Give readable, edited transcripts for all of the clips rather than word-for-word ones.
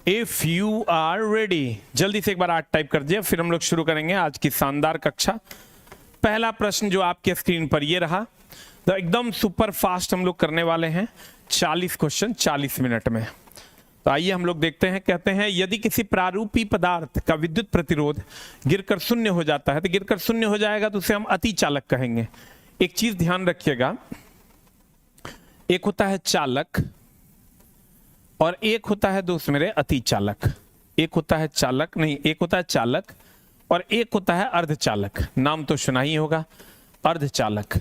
If you are ready, जल्दी से एक बार 8 टाइप कर दिया, फिर हम लोग शुरू करेंगे आज की शानदार कक्षा। पहला प्रश्न जो आपके स्क्रीन पर ये रहा, तो एकदम सुपर फास्ट हम लोग करने वाले हैं 40 क्वेश्चन 40 मिनट में। तो आइए हम लोग देखते हैं। कहते हैं यदि किसी प्रारूपी पदार्थ का विद्युत प्रतिरोध गिरकर शून्य हो जाता है, तो गिरकर शून्य हो जाएगा तो उसे हम अति चालक कहेंगे। एक चीज ध्यान रखिएगा, एक होता है चालक और एक होता है दोस्त मेरे अति चालक। एक होता है चालक नहीं, एक होता है चालक और एक होता है अर्धचालक। नाम तो सुना ही होगा, अर्धचालक।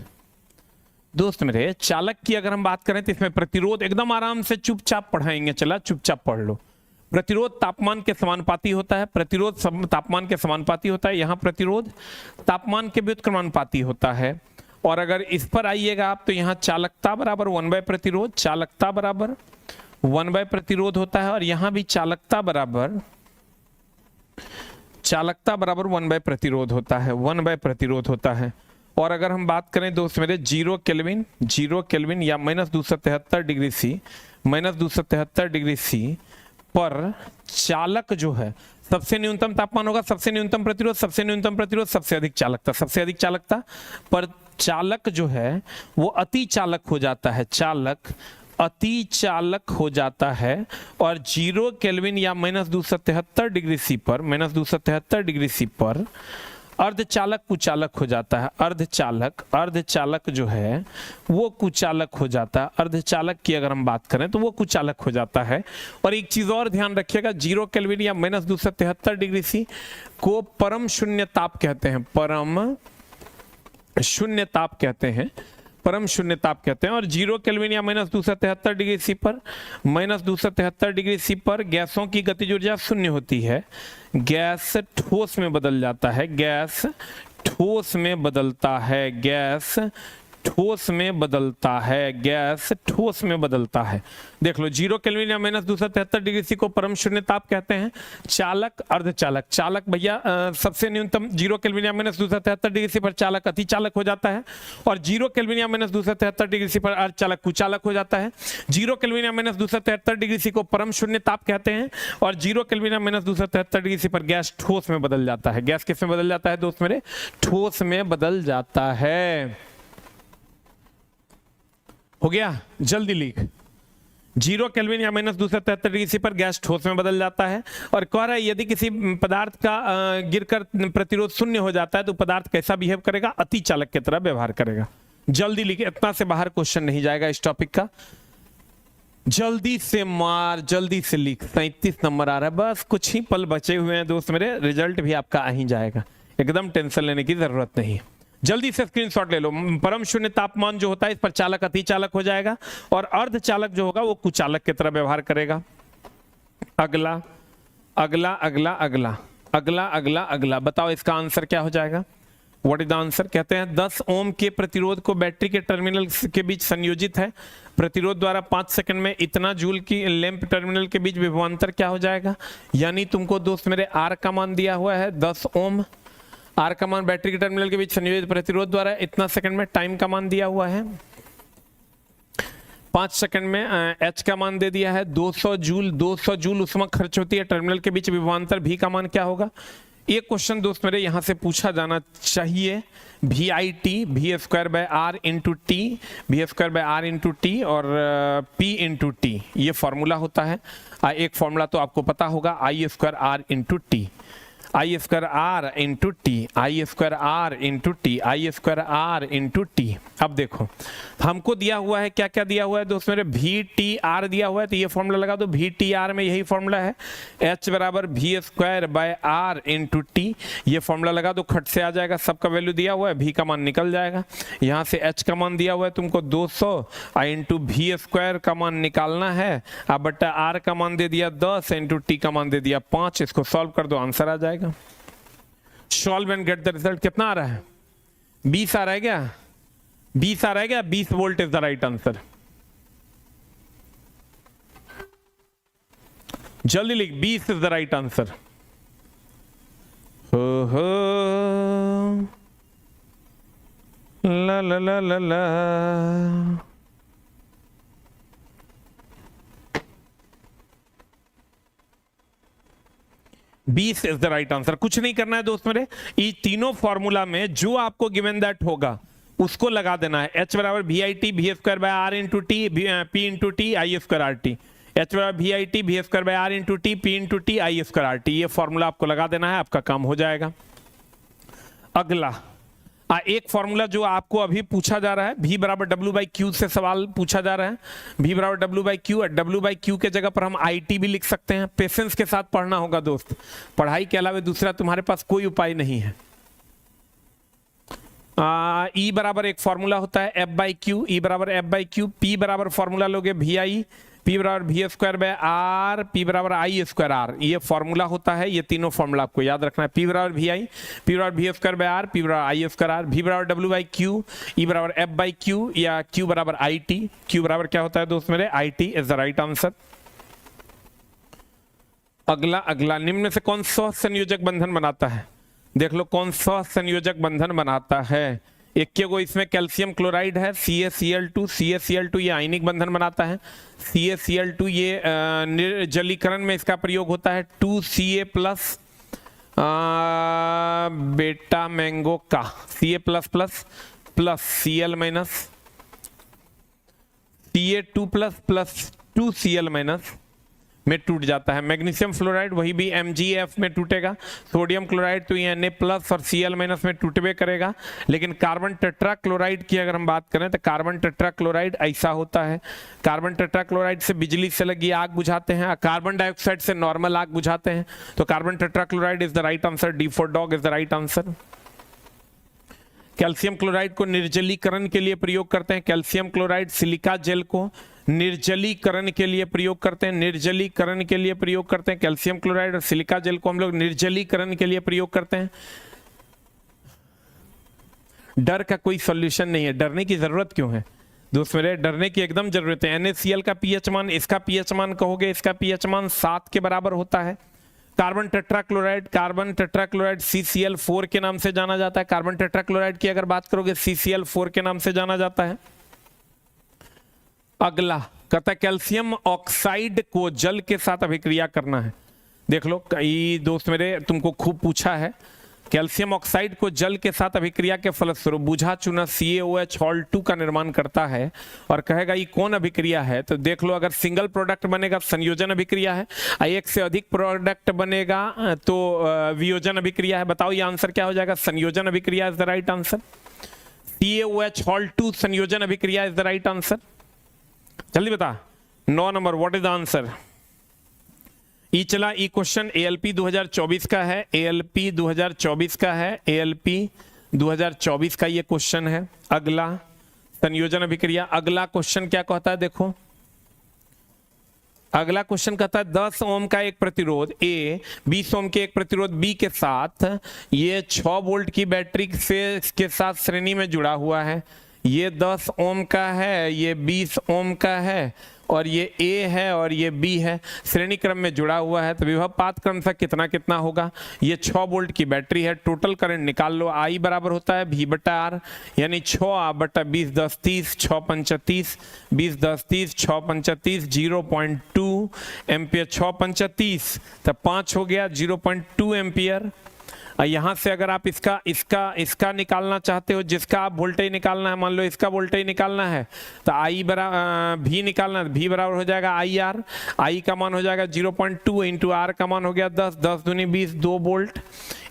दोस्त मेरे चालक की अगर हम बात करें तो इसमें प्रतिरोध एकदम आराम से चुपचाप पढ़ाएंगे, चला चुपचाप पढ़ लो। प्रतिरोध तापमान के समानुपाती होता है, प्रतिरोध तापमान के समानुपाती होता है। यहाँ प्रतिरोध तापमान के व्युत्क्रमानुपाती होता है। और अगर इस पर आइएगा आप तो यहाँ चालकता बराबर 1 प्रतिरोध, चालकता बराबर 1 प्रतिरोध होता है। और यहां भी चालकता बराबर 1 प्रतिरोध होता है, 1 प्रतिरोध होता है। और अगर हम बात करें दोस्त मेरे 0 केल्विन या -273 डिग्री सी, -273 डिग्री सी पर चालक जो है सबसे न्यूनतम तापमान होगा, सबसे न्यूनतम प्रतिरोध, सबसे न्यूनतम प्रतिरोध, सबसे अधिक चालकता, सबसे अधिक चालकता पर चालक जो है वो अति चालक हो जाता है, चालक अति चालक हो जाता है। और 0 केल्विन या -273 डिग्री सी पर, -273 डिग्री सी पर अर्धचालक कुचालक हो जाता है। अर्धचालक जो है वो कुचालक हो जाता है। अर्धचालक की अगर हम बात करें तो वो कुचालक हो जाता है। और एक चीज और ध्यान रखिएगा, 0 केल्विन या -273 डिग्री सी को परम शून्य ताप कहते हैं, परम शून्य ताप कहते हैं, परम शून्य ताप कहते हैं। और 0 केल्विन या -273 डिग्री सी पर, -273 डिग्री सी पर गैसों की गतिज ऊर्जा शून्य होती है। गैस ठोस में बदल जाता है, गैस ठोस में बदलता है, गैस ठोस में बदलता है, गैस ठोस में बदलता है। देख लो 0 केल्विन या -273 डिग्री सी को परम शून्य ताप कहते हैं। चालक अर्धचालक, चालक भैया सबसे न्यूनतम 0 केल्विन या -273 डिग्री सी पर चालक अति चालक हो जाता है। और 0 केल्विन या -273 डिग्री सी पर अर्धचालक कुचालक हो जाता है। 0 केल्विन या -273 डिग्री सी को परम शून्य ताप कहते हैं। और 0 केल्विन या -273 डिग्री सी पर गैस ठोस में बदल जाता है। गैस किस में बदल जाता है दोस्त मेरे? ठोस में बदल जाता है। हो गया, जल्दी लिख। 0 केल्विन या -273 डिग्री सी पर गैस ठोस में बदल जाता है। और कह रहा है यदि किसी पदार्थ का गिरकर प्रतिरोध शून्य हो जाता है तो पदार्थ कैसा बिहेव करेगा? अति चालक की तरह व्यवहार करेगा। जल्दी लिखे, इतना से बाहर क्वेश्चन नहीं जाएगा इस टॉपिक का। जल्दी से मार, जल्दी से लिख। 37 नंबर आ रहा है, बस कुछ ही पल बचे हुए हैं दोस्त मेरे, रिजल्ट भी आपका आ ही जाएगा, एकदम टेंशन लेने की जरूरत नहीं है। जल्दी से स्क्रीनशॉट ले लो। परम शून्य तापमान जो होता है इस पर चालक अति चालक हो जाएगा और अर्धचालक जो होगा वो कुचालक की तरह व्यवहार करेगा। अगला अगला अगला अगला अगला अगला अगला बताओ इसका आंसर क्या हो जाएगा? What is the answer? कहते हैं 10 ओम के प्रतिरोध को बैटरी के टर्मिनल के बीच संयोजित है। प्रतिरोध द्वारा 5 सेकंड में इतना जूल की लैंप टर्मिनल के बीच विभवांतर क्या हो जाएगा? यानी तुमको दोस्त मेरे आर का मान दिया हुआ है 10 ओम, आर का मान बैटरी के टर्मिनल के बीच संयोजित प्रतिरोध द्वारा इतना सेकंड में, टाइम का मान दिया हुआ है 5 सेकंड में, एच का मान दे दिया है 200 जूल, 200 जूल उस वक्त खर्च होती है। टर्मिनल के बीच विभवांतर भी का मान क्या होगा? ये क्वेश्चन दोस्त मेरे यहां से पूछा जाना चाहिए। V I T, V square by R into T, V square by R into T और पी इंटू टी, ये फॉर्मूला होता है। एक फॉर्मूला तो आपको पता होगा, I square R into T, I square R into T, I square R into T, I square R into T. अब देखो हमको दिया हुआ है, क्या क्या दिया हुआ है दोस्त मेरे? वी टी आर दिया हुआ है, तो ये फॉर्मूला लगा दो। वी टी आर में यही फॉर्मूला है, एच बराबर V square by R into T, ये फॉर्मूला लगा दो, खट से आ जाएगा। सबका वैल्यू दिया हुआ है, वी का मान निकल जाएगा। यहाँ से एच का मान दिया हुआ है तुमको 200 इंटू वी स्क्वायर का मान निकालना है, अब बटा आर का मान दे दिया 10 इंटू टी का मान दे दिया 5। इसको सॉल्व कर दो, आंसर आ जाएगा। Solve and get the result. कितना आ रहा है? 20 आ रहा है क्या? 20 आ रहा है क्या? 20 volt is the right answer. जल्दी लिख, 20 इज द राइट आंसर। हो ला ला ला ला ला। 20 इज द राइट आंसर। कुछ नहीं करना है दोस्त मेरे, ये तीनों फॉर्मूला में जो आपको गिवन दैट होगा उसको लगा देना है। H बराबर V I T V square by R into T P into T I square R T. H बराबर V I T V square by R into T P into T I square R T. ये formula आपको लगा देना है, आपका काम हो जाएगा। अगला एक फॉर्मूला जो आपको अभी पूछा जा रहा है, V बराबर डब्ल्यू बाई क्यू से सवाल पूछा जा रहा है। V बराबर W by Q, W by Q के जगह पर हम IT भी लिख सकते हैं। पेशेंस के साथ पढ़ना होगा दोस्त, पढ़ाई के अलावा दूसरा तुम्हारे पास कोई उपाय नहीं है। E बराबर एक फॉर्मूला होता है F बाई क्यू, E बराबर F बाई क्यू। P बराबर फॉर्मूला लोगे VI, P बराबर V square by R, P बराबर आई स्क्वायर आर। ये फॉर्मूला होता है, ये तीनों फॉर्मूला आपको याद रखना है। P बराबर VI, P बराबर V square by R, P बराबर आई स्क्वायर आर, V बराबर डब्ल्यू बाई क्यू, E बराबर F बाई क्यू या Q बराबर IT। Q बराबर क्या होता है दोस्त मेरे? IT is the right answer. अगला निम्न में से कौन सा संयोजक बंधन बनाता है? देख लो कौन सा संयोजक बंधन बनाता है। एक के को इसमें कैल्शियम क्लोराइड है CaCl2, CaCl2 ये आयनिक बंधन बनाता है। CaCl2 ये निर्जलीकरण में इसका प्रयोग होता है। 2Ca प्लस बेटा मैंगो का Ca plus plus plus Cl minus Ca2 plus plus 2Cl minus में टूट जाता है। मैग्नीशियम फ्लोराइड वही भी MgF में टूटेगा। सोडियम क्लोराइड तो ये Na प्लस और Cl माइनस में टूटबे करेगा। लेकिन कार्बन टेट्रा क्लोराइड की अगर हम बात करें तो कार्बन टेट्रा क्लोराइड ऐसा होता है, कार्बन टेट्रा क्लोराइड से बिजली से लगी आग बुझाते हैं, कार्बन डाइऑक्साइड से नॉर्मल आग बुझाते हैं। तो carbon tetra chloride is the right answer. D for dog is the right answer. Calcium chloride को निर्जलीकरण के लिए प्रयोग करते हैं। कैल्शियम क्लोराइड सिलिका जेल को निर्जलीकरण के लिए प्रयोग करते हैं, निर्जलीकरण के लिए प्रयोग करते हैं। कैल्शियम क्लोराइड और सिलिका जेल को हम लोग निर्जलीकरण के लिए प्रयोग करते हैं। डर का कोई सॉल्यूशन नहीं है, डरने की जरूरत क्यों है दोस्त मेरे? डरने की एकदम जरूरत है। NaCl का पीएच मान, इसका पीएच मान कहोगे, इसका पीएच मान 7 के बराबर होता है। कार्बन टेट्राक्लोराइड CCl4 के नाम से जाना जाता है। कार्बन टेट्राक्लोराइड की अगर बात करोगे CCl4 के नाम से जाना जाता है। अगला कहता है कैल्शियम ऑक्साइड को जल के साथ अभिक्रिया करना है। देख लो कई दोस्त मेरे तुमको खूब पूछा है। कैल्शियम ऑक्साइड को जल के साथ अभिक्रिया के फलस्वरूप बुझा चुना CaOH हॉल 2 का निर्माण करता है और कहेगा ये कौन अभिक्रिया है? तो देख लो अगर सिंगल प्रोडक्ट बनेगा संयोजन अभिक्रिया है, एक से अधिक प्रोडक्ट बनेगा तो वियोजन अभिक्रिया है। बताओ ये आंसर क्या हो जाएगा? संयोजन अभिक्रिया is the right answer. CaOH hall 2 संयोजन अभिक्रिया इज द राइट आंसर। जल्दी बता 9 number what is the answer? ई चला ई क्वेश्चन ALP 2024 का है, ALP 2024 का है, ALP 2024 का ये क्वेश्चन है। अगला संयोजन अभिक्रिया। अगला क्वेश्चन क्या कहता है? देखो अगला क्वेश्चन कहता है 10 ओम का एक प्रतिरोध A 20 ओम के एक प्रतिरोध B के साथ ये 6 वोल्ट की बैटरी से के साथ श्रेणी में जुड़ा हुआ है। ये 10 ओम का है, ये 20 ओम का है और ये A है और ये B है, श्रेणी क्रम में जुड़ा हुआ है। तो विभव पात क्रम से कितना कितना होगा? ये 6 वोल्ट की बैटरी है। टोटल करंट निकाल लो। I बराबर होता है V बटा R, यानी 6 बटा 20 10 30 6 5 30 20 10 30 6 5 30 0.2 एम्पियर। 6 5 30 तो 5 हो गया 0.2 एम्पियर। यहां से अगर आप इसका निकालना चाहते हो, जिसका आप वोल्टेज निकालना है, मान लो इसका वोल्टेज निकालना है तो I बराबर V निकालना है, V बराबर हो जाएगा IR। I का मान हो जाएगा 0.2 इंटू R का मान हो गया 10 10 दूनी 20 2 वोल्ट।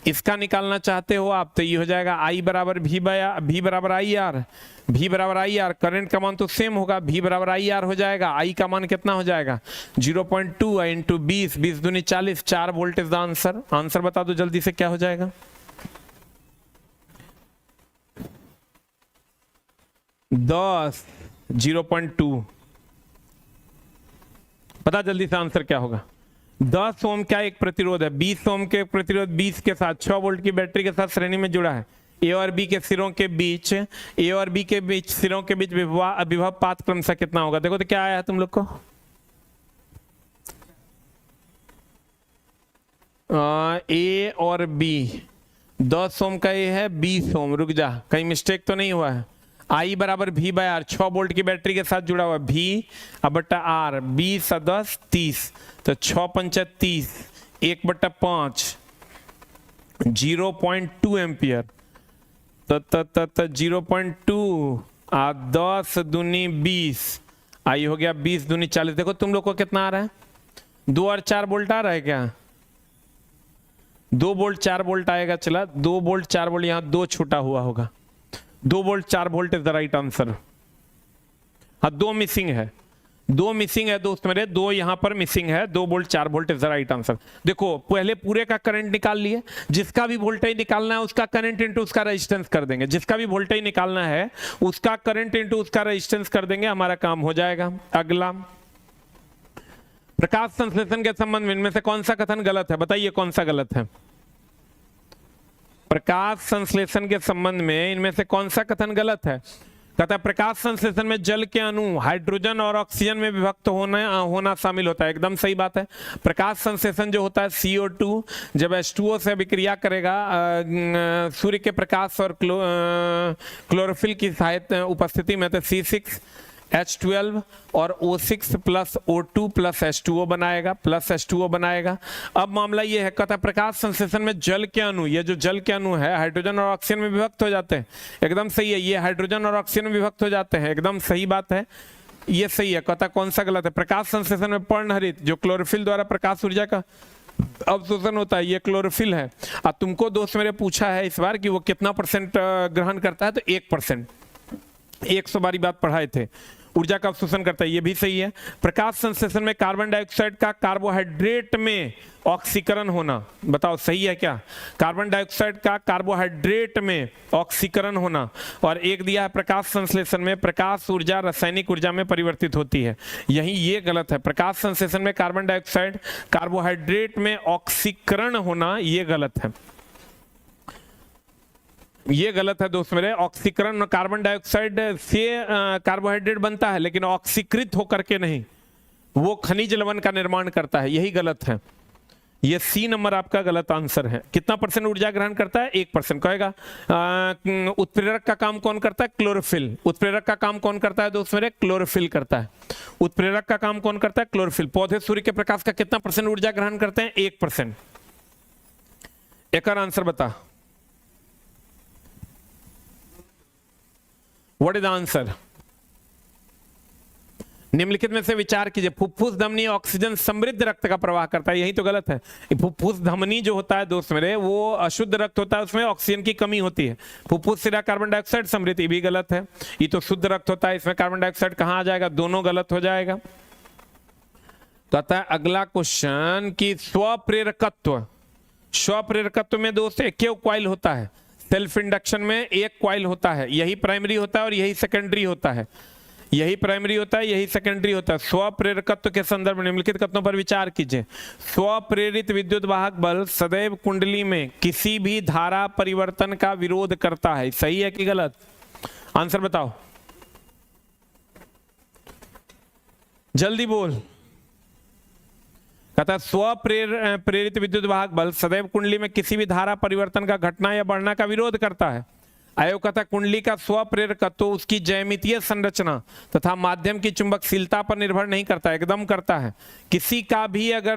इसका निकालना चाहते हो आप तो ये हो जाएगा I बराबर V बराबर IR, V बराबर IR। करंट का मान तो सेम होगा, V बराबर IR हो जाएगा। I का मान कितना हो जाएगा? 0.2 इंटू 20 20 दूनी 40 4 volt is the answer. Answer बता दो जल्दी से क्या हो जाएगा? 10 0.2 पता जल्दी से आंसर क्या होगा? 10 ओम का एक प्रतिरोध है, 20 ओम के प्रतिरोध 20 के साथ 6 वोल्ट की बैटरी के साथ श्रेणी में जुड़ा है। A और B के सिरों के बीच सिरों के बीच विभव पात क्रम से कितना होगा? देखो तो क्या आया है तुम लोग को? A और B 10 ओम का A है, 20 ओम। रुक जा, कहीं मिस्टेक तो नहीं हुआ है? I बराबर V बाय R, 6 वोल्ट की बैटरी के साथ जुड़ा हुआ है। V बटा R 20 10 30 तो 6 5 30 1/5 0.2 एम्पियर, तो 0.2 10 दूनी 20, आई हो गया 20 दूनी 40। देखो तुम लोग को कितना आ रहा है, 2 और 4 वोल्ट आ रहा है क्या? 2 वोल्ट 4 वोल्ट आएगा, चला 2 वोल्ट 4 वोल्ट, यहां 2 छूटा हुआ होगा, 2 volt 4 volt is the right answer. हाँ 2 मिसिंग है, 2 मिसिंग है दोस्त मेरे, 2 यहां पर मिसिंग है, 2 volt 4 volt is the right answer. देखो पहले पूरे का करंट निकाल लिए, जिसका भी वोल्टेज निकालना है उसका करंट इंटू उसका रेजिस्टेंस कर देंगे, जिसका भी वोल्टेज निकालना है उसका करंट इंटू उसका रेजिस्टेंस कर देंगे, हमारा काम हो जाएगा। अगला, प्रकाश संश्लेषण के संबंध में इनमें से कौन सा कथन गलत है, बताइए कौन सा गलत है? प्रकाश संश्लेषण के संबंध में इनमें से कौन सा कथन गलत है? कहता है प्रकाश संश्लेषण में जल के अणु हाइड्रोजन और ऑक्सीजन में विभक्त होना शामिल होता है, एकदम सही बात है। प्रकाश संश्लेषण जो होता है CO2 जब H2O से अभिक्रिया करेगा सूर्य के प्रकाश और क्लोरोफिल की सहायता उपस्थिति में, तो C6H12 और O6 plus O2 plus H2O बनाएगा, अब मामला ये है, कहता है प्रकाश संश्लेषण में जल के अणु, ये जो जल के अणु है हाइड्रोजन और ऑक्सीजन में विभक्त हो जाते हैं, एकदम सही है, ये हाइड्रोजन और ऑक्सीजन में विभक्त हो जाते हैं, एकदम सही बात है, ये सही है। कहता कौन सा गलत है? प्रकाश संश्लेषण में पर्णहरित जो क्लोरोफिल द्वारा प्रकाश ऊर्जा का अवशोषण होता है, ये क्लोरोफिल है। अब तुमको दोस्त मेरे पूछा है इस बार कि वो कितना % ग्रहण करता है, तो 1%, 100 बारी बात पढ़ाए थे, ऊर्जा का अवशोषण करता है, ये भी सही है। प्रकाश संश्लेषण में कार्बन डाइऑक्साइड का कार्बोहाइड्रेट में ऑक्सीकरण होना, बताओ सही है क्या? कार्बन डाइऑक्साइड का कार्बोहाइड्रेट में ऑक्सीकरण होना, और एक दिया है प्रकाश संश्लेषण में प्रकाश ऊर्जा रासायनिक ऊर्जा में परिवर्तित होती है, यही ये गलत है। प्रकाश संश्लेषण में कार्बन डाइऑक्साइड कार्बोहाइड्रेट में ऑक्सीकरण होना, ये गलत है, ये गलत है दोस्त मेरे। ऑक्सीकरण, कार्बन डाइऑक्साइड से कार्बोहाइड्रेट बनता है लेकिन ऑक्सीकृत होकर के नहीं, वो खनिज लवण का निर्माण करता है, यही गलत है। ये C नंबर आपका गलत आंसर है। कितना % ऊर्जा ग्रहण करता है? 1%। कहेगा उत्प्रेरक का काम कौन करता है? क्लोरोफिल। उत्प्रेरक का काम कौन करता है दोस्त मेरे? क्लोरोफिल करता है। उत्प्रेरक का काम कौन करता है? क्लोरोफिल। पौधे सूर्य के प्रकाश का कितना % ऊर्जा ग्रहण करते हैं? 1%। एक और आंसर बता, व्हाट इज द आंसर? निम्नलिखित में से विचार कीजिए। फुफ्फुस धमनी ऑक्सीजन समृद्ध रक्त का प्रवाह करता है, यही तो गलत है। फुफ्फुस धमनी जो होता है दोस्त मेरे, वो अशुद्ध रक्त होता है, उसमें ऑक्सीजन की कमी होती है। फुफ्फुस सिरा कार्बन डाइऑक्साइड समृद्ध, ये भी गलत है। ये तो शुद्ध रक्त होता है, इसमें कार्बन डाइऑक्साइड कहां आ जाएगा? दोनों गलत हो जाएगा। तो आता है अगला क्वेश्चन कि स्वप्रेरकत्व, स्वप्रेरकत्व में दोस्त एक क्वाइल होता है, सेल्फ इंडक्शन में एक क्वाइल होता है, यही प्राइमरी होता है और यही सेकेंडरी होता है, यही प्राइमरी होता है, यही सेकेंडरी होता है। स्वप्रेरकत्व के संदर्भ में निम्नलिखित कथनों पर विचार कीजिए। स्वप्रेरित विद्युत वाहक बल सदैव कुंडली में किसी भी धारा परिवर्तन का विरोध करता है, सही है कि गलत? आंसर बताओ, जल्दी बोल। कहता स्वप्रेरित विद्युत वाहक बल सदैव कुंडली में किसी भी धारा परिवर्तन का घटना या बढ़ना का विरोध करता है। आयोग कहता कुंडली का स्वप्रेरकत्व उसकी ज्यामितीय संरचना तथा माध्यम की चुंबकशीलता पर निर्भर नहीं करता, एकदम करता है। किसी का भी अगर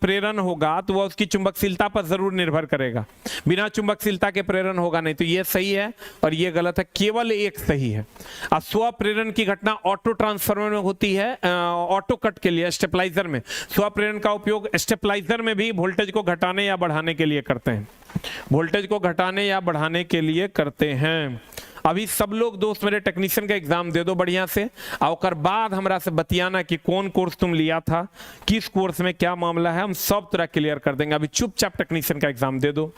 प्रेरण होगा तो वह उसकी चुंबकशीलता पर जरूर निर्भर करेगा, बिना चुंबकशीलता के प्रेरण होगा नहीं। तो ये सही है और ये गलत है, केवल एक सही है। अब स्वप्रेरण की घटना ऑटो ट्रांसफार्मर में होती है, ऑटो कट के लिए, स्टेपलाइजर में। स्वप्रेरण का उपयोग स्टेपलाइजर में भी वोल्टेज को घटाने या बढ़ाने के लिए करते हैं, वोल्टेज को घटाने या बढ़ाने के लिए करते हैं। अभी सब लोग दोस्त मेरे टेक्नीशियन का एग्जाम दे दो बढ़िया से, और बाद हमरा से बतियाना कि कौन कोर्स तुम लिया था, किस कोर्स में क्या मामला है, हम सब तरह क्लियर कर देंगे। अभी चुपचाप टेक्नीशियन का एग्जाम दे दो।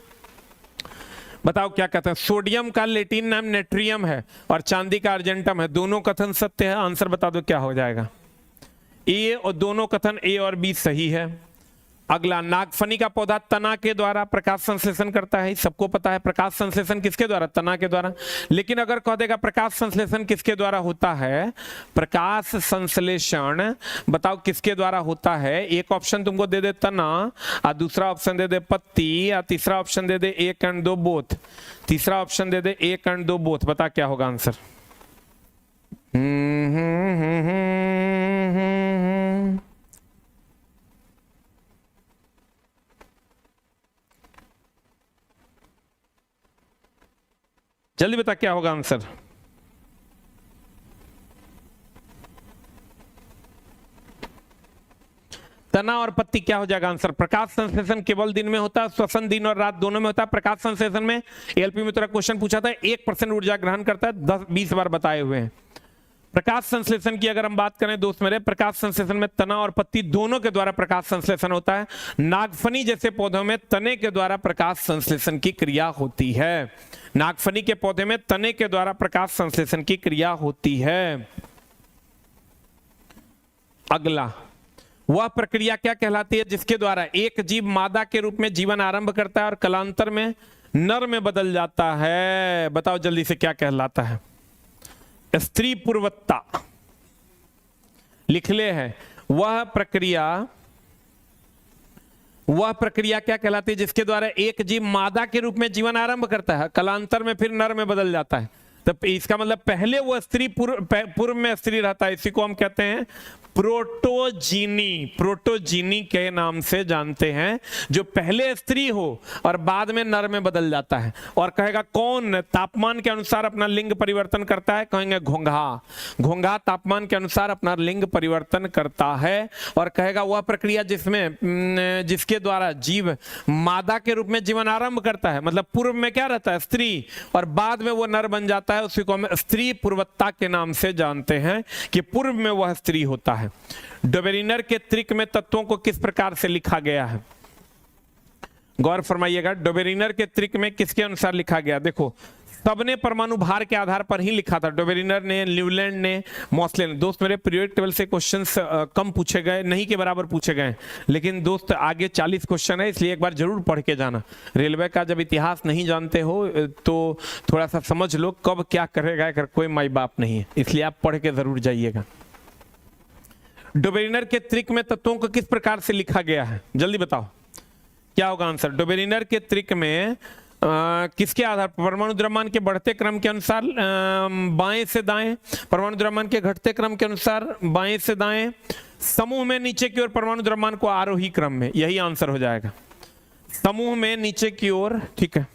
बताओ क्या कहते हैं? सोडियम का लैटिन नाम नेट्रियम है और चांदी का अर्जेंटम है, दोनों कथन सत्य है। आंसर बता दो क्या हो जाएगा? ए, और दोनों कथन ए और बी सही है। अगला, नागफनी का पौधा तना के द्वारा प्रकाश संश्लेषण करता है, सबको पता है। प्रकाश संश्लेषण किसके द्वारा? तना के द्वारा। लेकिन अगर कह देगा प्रकाश संश्लेषण किसके द्वारा होता है, प्रकाश संश्लेषण बताओ किसके द्वारा होता है? एक ऑप्शन तुमको दे दे तना, और दूसरा ऑप्शन दे दे पत्ती, और तीसरा ऑप्शन दे दे 1 और 2 बोथ। तीसरा ऑप्शन दे दे 1 और 2 बोथ। बता क्या होगा आंसर? जल्दी बता क्या होगा आंसर। तना और पत्ती क्या हो जाएगा आंसर। प्रकाश संश्लेषण केवल दिन में होता है, श्वसन दिन और रात दोनों में होता है। प्रकाश संश्लेषण में एलपी में तेरा क्वेश्चन पूछा था 1% ऊर्जा ग्रहण करता है, 10-20 बार बताए हुए हैं। प्रकाश संश्लेषण की अगर हम बात करें दोस्त मेरे, प्रकाश संश्लेषण में तना और पत्ती दोनों के द्वारा प्रकाश संश्लेषण होता है। नागफनी जैसे पौधों में तने के द्वारा प्रकाश संश्लेषण की क्रिया होती है। नागफनी के पौधे में तने के द्वारा प्रकाश संश्लेषण की क्रिया होती है। अगला, वह प्रक्रिया क्या कहलाती है जिसके द्वारा एक जीव मादा के रूप में जीवन आरंभ करता है और कालांतर में नर में बदल जाता है। बताओ जल्दी से क्या कहलाता है। स्त्री पूर्वत्ता लिख ले है। वह प्रक्रिया क्या कहलाती है जिसके द्वारा एक जीव मादा के रूप में जीवन आरंभ करता है, कालांतर में फिर नर में बदल जाता है। तो इसका मतलब पहले वो स्त्री पूर्व में स्त्री रहता है, इसी को हम कहते हैं प्रोटोजीनी। प्रोटोजीनी के नाम से जानते हैं, जो पहले स्त्री हो और बाद में नर में बदल जाता है। और कहेगा कौन तापमान के अनुसार अपना लिंग परिवर्तन करता है, कहेंगे घोंघा। घोंघा तापमान के अनुसार अपना लिंग परिवर्तन करता है। और कहेगा वह प्रक्रिया जिसके द्वारा जीव मादा के रूप में जीवन आरंभ करता है, मतलब पूर्व में क्या रहता है स्त्री और बाद में वो नर बन जाता है, उसी को हम स्त्री पूर्वत्ता के नाम से जानते हैं कि पूर्व में वह स्त्री होता है। डोबेरिनर के त्रिक में तत्वों को किस प्रकार से लिखा गया है, गौर फरमाइएगा। डोबेरिनर के त्रिक में किसके अनुसार लिखा गया। देखो सबने परमाणु भार के आधार पर ही लिखा था, डोबेरिनर ने, न्यूलैंड ने, मॉसले ने। दोस्त मेरे पीरियड टेबल से क्वेश्चंस कम पूछे गए, नहीं के बराबर पूछे गए, लेकिन दोस्त आगे 40 क्वेश्चन है, इसलिए एक बार जरूर पढ़ के जाना। रेलवे का जब इतिहास नहीं जानते हो तो थोड़ा सा समझ लो कब क्या करेगा, अगर कोई माई बाप नहीं है, इसलिए आप पढ़ के जरूर जाइएगा। डोबेरिनर के त्रिक में तत्वों को किस प्रकार से लिखा गया है, जल्दी बताओ क्या होगा आंसर। डोबेरिनर के त्रिक में किसके आधार पर, परमाणु द्रव्यमान के बढ़ते क्रम के अनुसार बाएं से दाएं, परमाणु द्रव्यमान के घटते क्रम के अनुसार बाएं से दाएं, समूह में नीचे की ओर परमाणु द्रव्यमान को आरोही क्रम में, यही आंसर हो जाएगा। समूह में नीचे की ओर, ठीक है।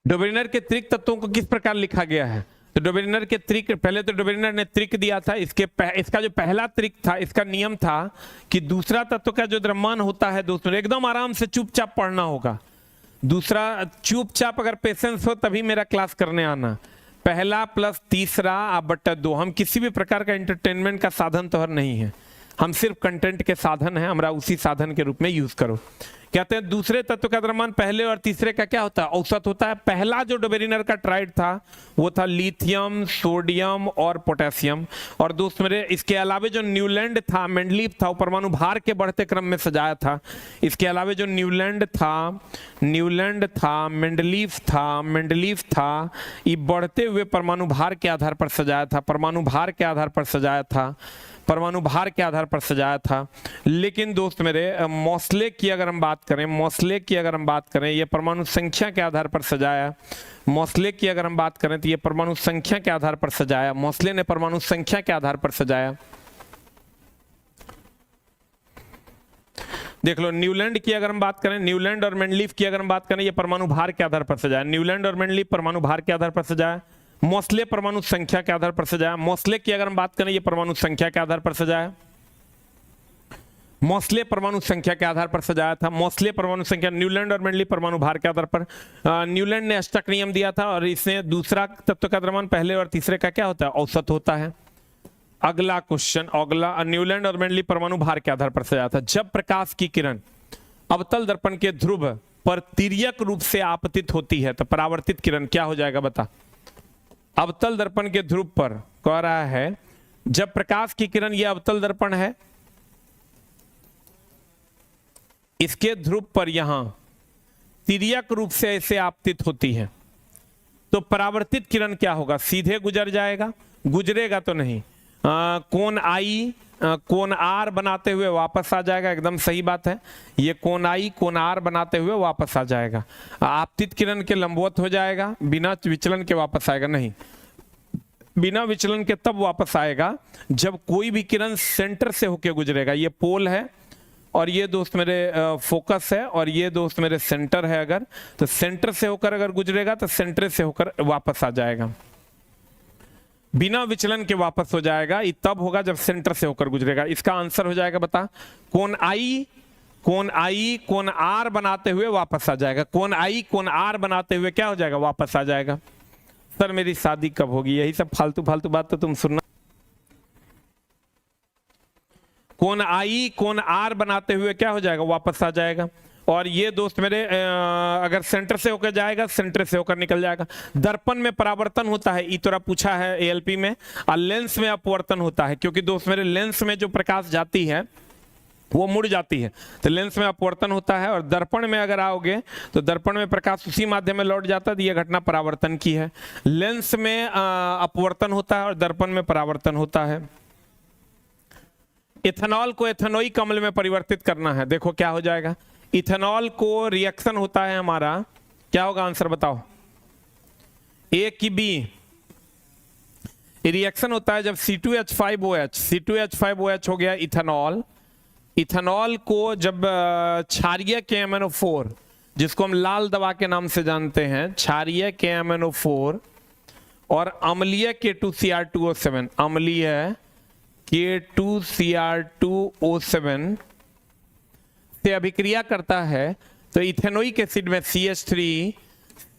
डोबेरिनर के त्रिक तत्वों को किस प्रकार लिखा गया है। तो डोबेरिनर के त्रिक, पहले तो डोबेरिनर ने त्रिक दिया था, इसका जो पहला त्रिक था, इसका नियम था कि दूसरा तत्व का जो द्रव्यमान होता है दोस्तों, एकदम आराम से चुपचाप पढ़ना होगा। दूसरा चुपचाप, अगर पेशेंस हो तभी मेरा क्लास करने आना। पहला प्लस तीसरा आप बट्टा 2, हम किसी भी प्रकार का एंटरटेनमेंट का साधन तो नहीं है, हम सिर्फ कंटेंट के साधन हैं, हमारा उसी साधन के रूप में यूज करो। कहते हैं दूसरे तत्व का द्रव्यमान पहले और तीसरे का क्या होता है, औसत होता है। पहला जो डोबेरिनर का ट्राइड था वो था लिथियम, सोडियम और पोटेशियम। और दोस्त मेरे इसके अलावा जो न्यूलैंड था, मेंडलीफ था, वो परमाणु भार के बढ़ते क्रम में सजाया था। इसके अलावा जो न्यूलैंड था, मेंडलीफ था, ये बढ़ते हुए परमाणु भार के आधार पर सजाया था, परमाणु भार के आधार पर सजाया था। लेकिन दोस्त मेरे मॉसले की अगर हम बात करें, ये परमाणु संख्या के आधार पर सजाया। मॉसले की अगर हम बात करें तो ये परमाणु संख्या के आधार पर सजाया, मॉसले ने परमाणु संख्या के आधार पर सजाया। देख लो न्यूलैंड की अगर हम बात करें, न्यूलैंड और मेंडलीफ की अगर हम बात करें, ये परमाणु भार के आधार पर सजाया। न्यूलैंड और मेंडलीफ परमाणु भार के आधार पर सजाया, मॉसले परमाणु संख्या के आधार पर सजाया। मॉसले की अगर हम बात करें, ये परमाणु संख्या के आधार पर सजाया, मॉसले परमाणु संख्या के आधार पर सजाया था। मॉसले परमाणु संख्या, न्यूलैंड और मेंडलीफ परमाणु भार के आधार पर। न्यूलैंड ने अष्टक नियम दिया था और इसने दूसरा तत्व का द्रव्यमान पहले और तीसरे का क्या होता है, औसत होता है। अगला क्वेश्चन, न्यूलैंड और मेंडलीफ परमाणु भार के आधार पर सजाया था। जब प्रकाश की किरण अवतल दर्पण के ध्रुव पर तिर्यक रूप से आपतित होती है तो परावर्तित किरण क्या हो जाएगा, बता। अवतल दर्पण के ध्रुव पर कह रहा है, जब प्रकाश की किरण, यह अवतल दर्पण है, इसके ध्रुव पर यहां तिर्यक रूप से ऐसे आपतित होती है तो परावर्तित किरण क्या होगा, सीधे गुजर जाएगा, गुजरेगा तो नहीं, कोण आई कोण आर बनाते हुए वापस आ जाएगा, एकदम सही बात है, ये कोण आई कोण आर बनाते हुए वापस आ जाएगा। आपतित किरण के लंबवत हो जाएगा, बिना विचलन के वापस आएगा नहीं, बिना विचलन के तब वापस आएगा जब कोई भी किरण सेंटर से होके गुजरेगा। ये पोल है और ये दोस्त मेरे फोकस है और ये दोस्त मेरे सेंटर है, अगर तो सेंटर से होकर अगर गुजरेगा तो सेंटर से होकर वापस आ जाएगा, बिना विचलन के वापस हो जाएगा। ये तब होगा जब सेंटर से होकर गुजरेगा। इसका आंसर हो जाएगा, बता, कोण आई कोण आर बनाते हुए वापस आ जाएगा, कोण आई कोण आर बनाते हुए क्या हो जाएगा, वापस आ जाएगा। सर मेरी शादी कब होगी, यही सब फालतू फालतू बात तो तुम सुनना। कोण आई कोण आर बनाते हुए क्या हो जाएगा, वापस आ जाएगा। और ये दोस्त मेरे अगर सेंटर से होकर जाएगा, सेंटर से होकर निकल जाएगा। दर्पण में परावर्तन होता है, ई तोरा पूछा है एएलपी में, और लेंस में अपवर्तन होता है, क्योंकि दोस्त मेरे लेंस में जो प्रकाश जाती है वो मुड़ जाती है, तो लेंस में अपवर्तन होता है। और दर्पण में अगर आओगे तो दर्पण में प्रकाश उसी माध्यम में लौट जाता है, तो यह घटना परावर्तन की है। लेंस में अपवर्तन होता है और दर्पण में परावर्तन होता है। इथेनॉल को एथेनोइक अम्ल में परिवर्तित करना है, देखो क्या हो जाएगा। इथेनॉल को रिएक्शन होता है हमारा, क्या होगा आंसर बताओ, ए की बी रिएक्शन होता है जब C2H5OH हो गया इथेनॉल। इथेनॉल को जब क्षारीय KMnO4, जिसको हम लाल दवा के नाम से जानते हैं, क्षारीय KMnO4 और अम्लीय K2Cr2O7, अम्लीय K2Cr2O7 से अभिक्रिया करता है तो इथेनोइक एसिड में CH3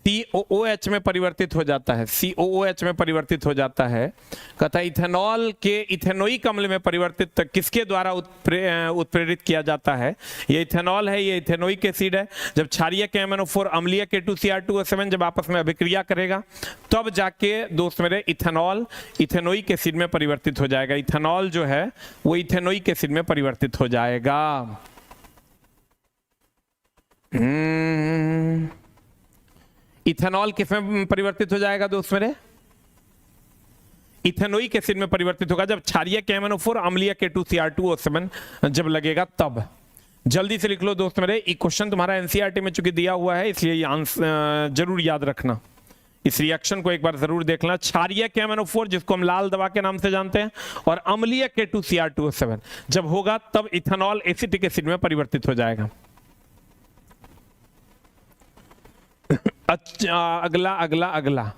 COOH में परिवर्तित हो जाता है, COOH में परिवर्तित हो जाता है। कहता है इथेनॉल के इथेनोइक अम्ल में परिवर्तित किसके द्वारा उत्प्रेरित किया जाता है, ये इथेनॉल है, ये इथेनोइक एसिड है। जब क्षारीय KMnO4 अम्लीय K2Cr2O7 जब आपस में अभिक्रिया करेगा तब जाके दोस्त मेरे इथेनॉल इथेनोइक एसिड में परिवर्तित हो जाएगा। इथेनॉल जो है वो इथेनोइक एसिड में परिवर्तित हो जाएगा। इथेनॉल किसमें परिवर्तित हो जाएगा दोस्त मेरे, इथेनोइक एसिड में परिवर्तित होगा जब क्षारीय KMnO4 अम्लीय K2Cr2O7 जब लगेगा तब। जल्दी से लिख लो दोस्त मेरे, ये क्वेश्चन तुम्हारा एनसीईआरटी में चूंकि दिया हुआ है इसलिए ये आंसर जरूर याद रखना, इस रिएक्शन को एक बार जरूर देखना। क्षारीय KMnO4 जिसको हम लाल दवा के नाम से जानते हैं और अम्लीय K2Cr2O7 जब होगा तब इथेनॉल एसिटिक एसिड में परिवर्तित हो जाएगा। अच्छा अगला अगला अगला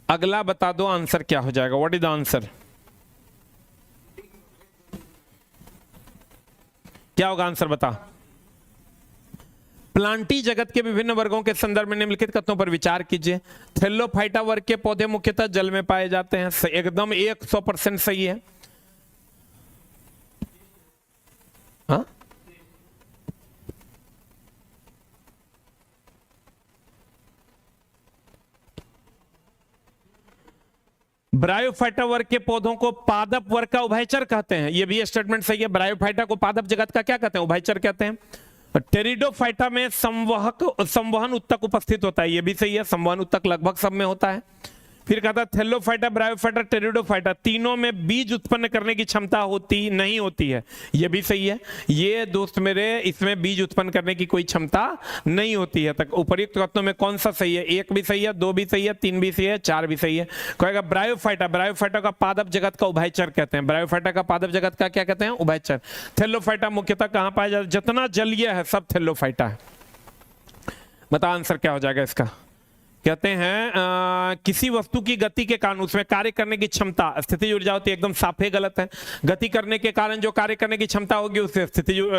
अगला बता दो आंसर क्या हो जाएगा, व्हाट इज द आंसर, क्या होगा आंसर बता। प्लांटी जगत के विभिन्न वर्गों के संदर्भ में निम्नलिखित कथनों पर विचार कीजिए। थैलोफाइटा वर्ग के पौधे मुख्यतः जल में पाए जाते हैं, एकदम 100% सही है। हाँ ब्रायोफाइटा वर्ग के पौधों को पादप वर्ग का उभयचर कहते हैं, यह भी स्टेटमेंट सही है। ब्रायोफाइटा को पादप जगत का क्या कहते हैं, उभयचर कहते हैं। टेरिडोफाइटा में संवहन उत्तक उपस्थित होता है, यह भी सही है, संवहन उत्तक लगभग सब में होता है। फिर कहता है थैलोफाइटा ब्रायोफाइटा टेरिडोफाइटा तीनों में बीज उत्पन्न करने की क्षमता नहीं होती है, यह भी सही है। ये दोस्त मेरे इसमें बीज उत्पन्न करने की कोई क्षमता नहीं होती है। तक उपर्युक्त कथनों में कौन सा सही है, 1 भी सही है, 2 भी सही है, 3 भी सही है, 4 भी सही है। कहेगा ब्रायोफाइटा का पादप जगत का उभयचर कहते हैं, ब्रायोफाइटा का पादप जगत का क्या कहते हैं, उभयचर। थैलोफाइटा मुख्यतः कहां पाया जाता है, जितना जलीय है सब थैलोफाइटा है। बता आंसर क्या हो जाएगा इसका। कहते हैं किसी वस्तु की गति के कारण उसमें कार्य करने की क्षमता स्थितिज ऊर्जा होती है, एकदम साफे गलत है। गति करने के कारण जो कार्य करने की क्षमता होगी उसे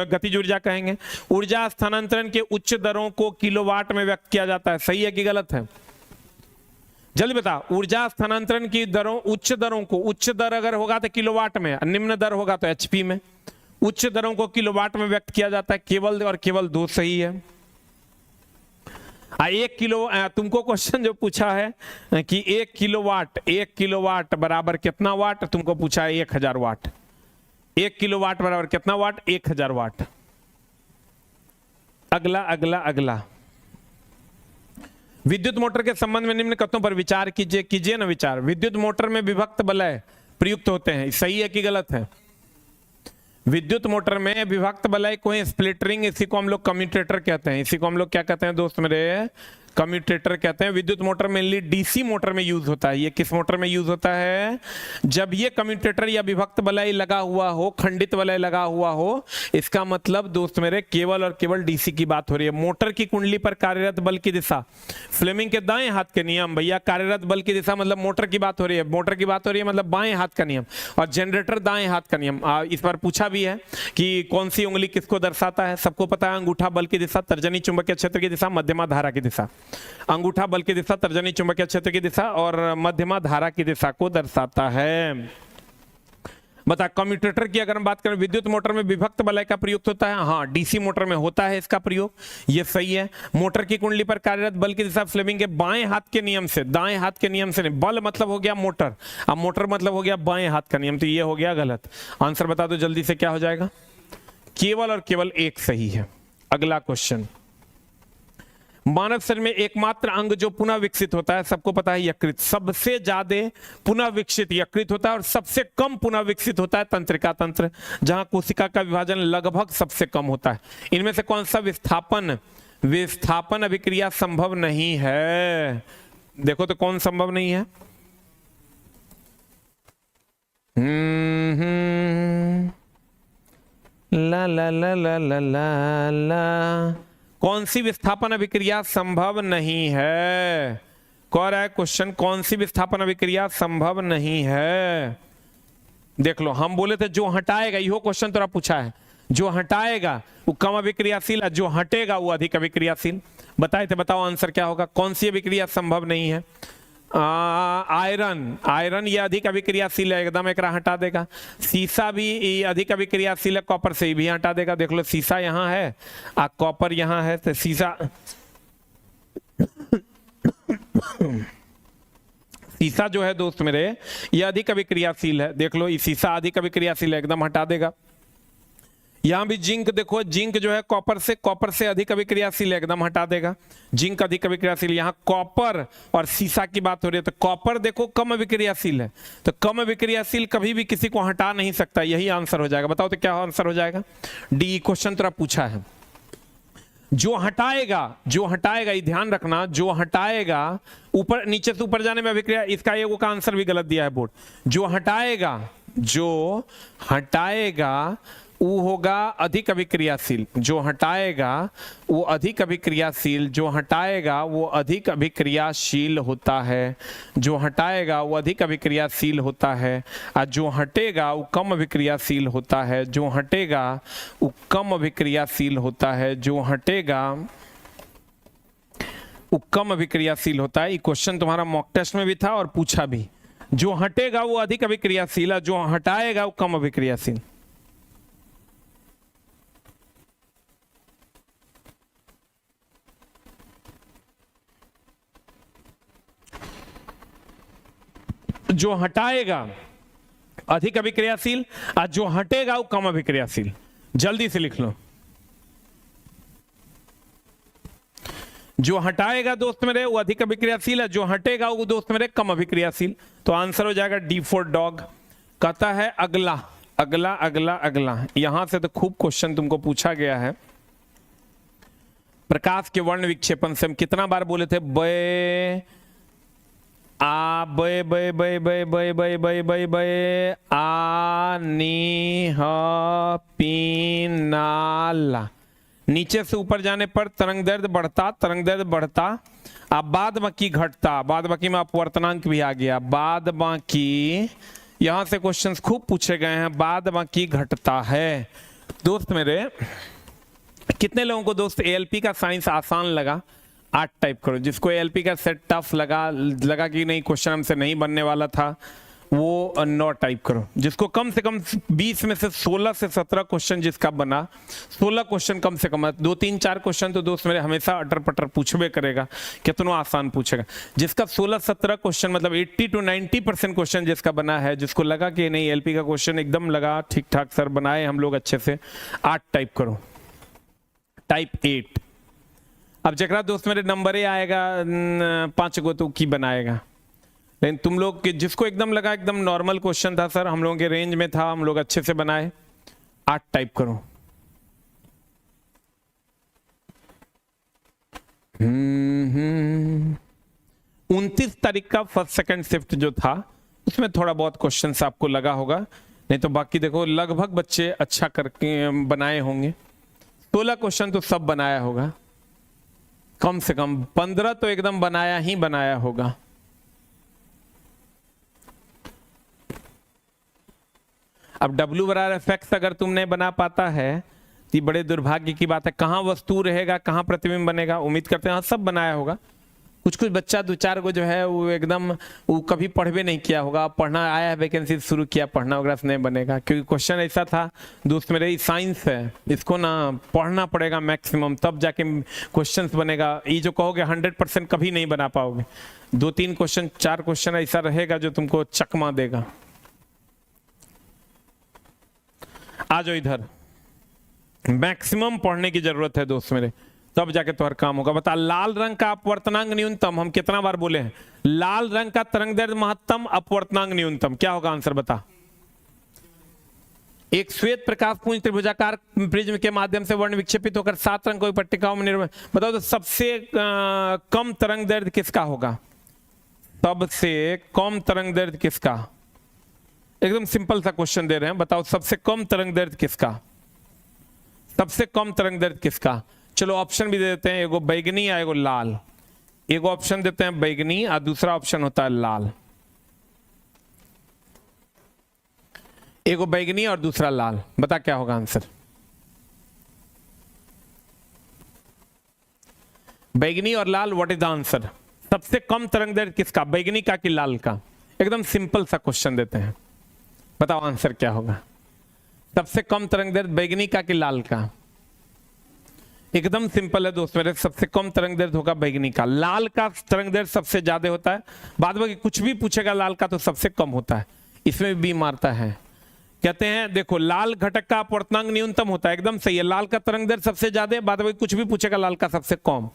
गतिज ऊर्जा कहेंगे। ऊर्जा स्थानांतरण के उच्च दरों को किलोवाट में व्यक्त किया जाता है, सही है कि गलत है, जल्दी बता। ऊर्जा स्थानांतरण की दरों उच्च दरों को, उच्च दर अगर होगा तो किलोवाट में, निम्न दर होगा तो HP में। उच्च दरों को किलोवाट में व्यक्त किया जाता है, केवल और केवल 2 सही है। 1 किलो तुमको क्वेश्चन जो पूछा है कि 1 किलोवाट बराबर कितना वाट, तुमको पूछा है 1000 वाट। 1 किलोवाट बराबर कितना वाट, 1000 वाट। अगला अगला अगला विद्युत मोटर के संबंध में निम्न कथनों पर विचार कीजिए, कीजिए ना विचार। विद्युत मोटर में विभक्त वलय प्रयुक्त होते हैं, सही है कि गलत है? विद्युत मोटर में विभक्त वलय को स्प्लिटरिंग, इसी को हम लोग कम्यूटेटर कहते हैं। इसी को हम लोग क्या कहते हैं दोस्त मेरे? कम्यूटेटर कहते हैं। विद्युत मोटर मेनली डीसी मोटर में यूज होता है। ये किस मोटर में यूज होता है? जब ये कम्यूटेटर या विभक्त वलय लगा हुआ हो, खंडित वलय लगा हुआ हो, इसका मतलब दोस्त मेरे केवल और केवल डीसी की बात हो रही है। मोटर की कुंडली पर कार्यरत बल की दिशा, फ्लेमिंग के दाएं हाथ के नियम भैया, कार्यरत बल की दिशा मतलब मोटर की बात हो रही है, मोटर की बात हो रही है मतलब बाएं हाथ का नियम, और जनरेटर दाएं हाथ का नियम। इस बार पूछा भी है कि कौन सी उंगली किसको दर्शाता है? सबको पता है, अंगूठा बल की दिशा, तर्जनी चुंबकीय क्षेत्र की दिशा, मध्यमा धारा की दिशा। अंगूठा बल की दिशा, तर्जनी चुंबकीय क्षेत्र की दिशा और मध्यमा धारा की दिशा को दर्शाता है। बता, कम्यूटेटर की अगर हम बात करें, विद्युत मोटर में विभक्त वलय का प्रयुक्त होता है। हाँ, डीसी मोटर में होता है इसका प्रयोग, ये सही है। मोटर की कुंडली पर कार्यरत बल की दिशा फ्लेमिंग के बाएं हाथ के नियम से, दाएं हाथ के नियम से नहीं, बल मतलब हो गया मोटर, अब मोटर मतलब हो गया बाएं हाथ का नियम, तो ये हो गया गलत। आंसर बता दो जल्दी से, क्या हो जाएगा? केवल और केवल एक सही है। अगला क्वेश्चन, मानव शरीर में एकमात्र अंग जो पुनः विकसित होता है, सबको पता है यकृत। सबसे ज्यादा पुनः विकसित यकृत होता है और सबसे कम पुनः विकसित होता है तंत्रिका तंत्र, जहां कोशिका का विभाजन लगभग सबसे कम होता है। इनमें से कौन सा विस्थापन अभिक्रिया संभव नहीं है? देखो तो कौन संभव नहीं है? ला ला ला ला ला ला ला, कौन सी विस्थापन अभिक्रिया संभव नहीं है? कौन है क्वेश्चन? कौन सी विस्थापन अभिक्रिया संभव नहीं है? देख लो, हम बोले थे जो हटाएगा, यो क्वेश्चन तो पूछा है, जो हटाएगा वो कम अभिक्रियाशील है, जो हटेगा वो अधिक अभिक्रियाशील। बताए थे, बताओ आंसर क्या होगा? कौन सी अभिक्रिया संभव नहीं है? आयरन ये अधिक अभिक्रियाशील है, एकदम एक हटा देगा। सीसा भी अधिक अभिक्रियाशील है, कॉपर से भी हटा देगा। देख लो, सीसा यहाँ है और कॉपर यहाँ है, तो सीसा जो है दोस्त मेरे, ये अधिक अभिक्रियाशील है। देख लो, ये सीसा अधिक अभिक्रियाशील है, एकदम हटा देगा। यहां भी जिंक, देखो जिंक जो है कॉपर से अधिक अभिक्रियाशील है, एकदम हटा देगा। जिंक अधिक अभिक्रियाशील, यहाँ कॉपर और सीसा की बात हो रही है, तो कॉपर देखो कम अभिक्रियाशील है, तो कम अभिक्रियाशील कभी भी किसी को हटा नहीं सकता, यही आंसर हो जाएगा। बताओ तो क्या आंसर हो जाएगा? डी। क्वेश्चन तो पूछा है, जो हटाएगा, ये ध्यान रखना, जो हटाएगा ऊपर नीचे से ऊपर जाने में अभिक्रिया, इसका ये का आंसर भी गलत दिया है बोर्ड। जो हटाएगा वो होगा अधिक अभिक्रियाशील, जो हटाएगा वो अधिक अभिक्रियाशील, जो हटाएगा वो अधिक अभिक्रियाशील होता है, जो हटाएगा वो अधिक अभिक्रियाशील होता है, और जो हटेगा वो कम अभिक्रियाशील होता है, जो हटेगा वो कम अभिक्रियाशील होता है, जो हटेगा वो कम अभिक्रियाशील होता है। ये क्वेश्चन तुम्हारा मॉक टेस्ट में भी था और पूछा भी। जो हटेगा वो अधिक अभिक्रियाशील है, जो हटाएगा वो कम अभिक्रियाशील। जो हटाएगा अधिक अभिक्रियाशील और जो हटेगा वो कम अभिक्रियाशील। जल्दी से लिख लो, जो हटाएगा दोस्त मेरे वो अधिक अभिक्रियाशील है, जो हटेगा वो दोस्त मेरे कम अभिक्रियाशील। तो आंसर हो जाएगा डी फॉर डॉग। कहता है अगला अगला अगला अगला, यहां से तो खूब क्वेश्चन तुमको पूछा गया है। प्रकाश के वर्ण विक्षेपण से हम कितना बार बोले थे? बे आ बे बे बे बे बे बे बे बे बे आ नी ह पी ना ला। नीचे से ऊपर जाने पर तरंग दैर्ध्य बढ़ता, अब बाद बाकी घटता, बाद बाकी में अपवर्तनांक भी आ गया। बाद बाकी यहां से क्वेश्चंस खूब पूछे गए हैं, बाद बाकी घटता है। दोस्त मेरे, कितने लोगों को दोस्त एएलपी का साइंस आसान लगा? 8 टाइप करो। जिसको एएलपी का सेट टफ लगा कि नहीं क्वेश्चन हमसे नहीं बनने वाला था, वो 9 टाइप करो। जिसको कम से कम 20 में से 16 से 17 क्वेश्चन जिसका बना, 16 क्वेश्चन कम से कम, 2 3 4 क्वेश्चन तो दोस्त मेरे हमेशा अटर पटर पूछबे करेगा, कितना आसान पूछेगा। जिसका 16-17 क्वेश्चन मतलब 80 to 90% क्वेश्चन जिसका बना है, जिसको लगा कि नहीं एलपी का क्वेश्चन एकदम लगा ठीक ठाक सर बनाए हम लोग अच्छे से, 8 टाइप करो। टाइप 8। अब जकरा दोस्त मेरे नंबरे आएगा 5 गो तो की बनाएगा, लेकिन तुम लोग के जिसको एकदम लगा एकदम नॉर्मल क्वेश्चन था सर, हम लोगों के रेंज में था, हम लोग अच्छे से बनाए, 8 टाइप करो। 29 तारीख का फर्स्ट सेकंड शिफ्ट जो था उसमें थोड़ा बहुत क्वेश्चन आपको लगा होगा, नहीं तो बाकी देखो लगभग बच्चे अच्छा करके बनाए होंगे। 16 क्वेश्चन तो सब बनाया होगा, कम से कम 15 तो एकदम बनाया ही बनाया होगा। अब W/F अगर तुम नहीं बना पाता है तो बड़े दुर्भाग्य की बात है। कहाँ वस्तु रहेगा, कहाँ प्रतिबिंब बनेगा, उम्मीद करते हैं सब बनाया होगा। कुछ कुछ बच्चा 2-4 को जो है वो एकदम वो कभी पढ़वे नहीं किया होगा, पढ़ना आया है वैकेंसी शुरू किया पढ़ना वगैरह से नहीं बनेगा, क्योंकि क्वेश्चन ऐसा था दोस्त मेरे, साइंस है इसको ना पढ़ना पड़ेगा मैक्सिमम तब जाके क्वेश्चंस बनेगा। ये जो कहोगे 100% कभी नहीं बना पाओगे। 2-3 क्वेश्चन 4 क्वेश्चन ऐसा रहेगा जो तुमको चकमा देगा। आ जाओ इधर, मैक्सिमम पढ़ने की जरूरत है दोस्त मेरे, तब जाके तो हर काम होगा। बता, लाल रंग का अपवर्तनांक न्यूनतम हम कितना बार बोले हैं? लाल रंग का तरंगदैर्ध्य महत्तम, अपवर्तनांक न्यूनतम, क्या होगा आंसर बता? एक श्वेत प्रकाश पुंज त्रिभुजाकार प्रिज्म के माध्यम से वर्ण विक्षेपित होकर 7 रंग कोई पट्टिकाओं में निर्मित, बताओ तो सबसे कम तरंगदैर्ध्य किसका होगा? सबसे कम तरंगदैर्ध्य किसका? एकदम सिंपल सा क्वेश्चन दे रहे हैं, बताओ सबसे कम तरंगदैर्ध्य किसका? सबसे कम तरंगदैर्ध्य किसका? चलो ऑप्शन भी दे देते हैं, एगो बैगनी या एगो लाल। एगो ऑप्शन देते हैं बैगनी और दूसरा ऑप्शन होता है लाल। एगो बैगनी और दूसरा लाल, बता क्या होगा आंसर? बैगनी और लाल, व्हाट इज द आंसर? सबसे कम तरंगदैर्ध्य किसका, बैगनी का कि लाल का? एकदम सिंपल सा क्वेश्चन देते हैं, बताओ आंसर क्या होगा? सबसे कम तरंगदैर्ध्य बैगनी का कि लाल का? एकदम सिंपल है दोस्त मेरे, सबसे कम तरंगदैर्ध्य होगा बैगनी का। लाल का तरंगदैर्ध्य सबसे ज्यादा होता है, बाद में कुछ भी पूछेगा लाल का तो सबसे कम होता है, इसमें भी मारता है। कहते हैं देखो लाल घटक का अपवर्तनांक न्यूनतम होता है, एकदम सही है, लाल का तरंगदैर्ध्य सबसे ज्यादा, बाद में कुछ भी पूछेगा लाल का सबसे कम।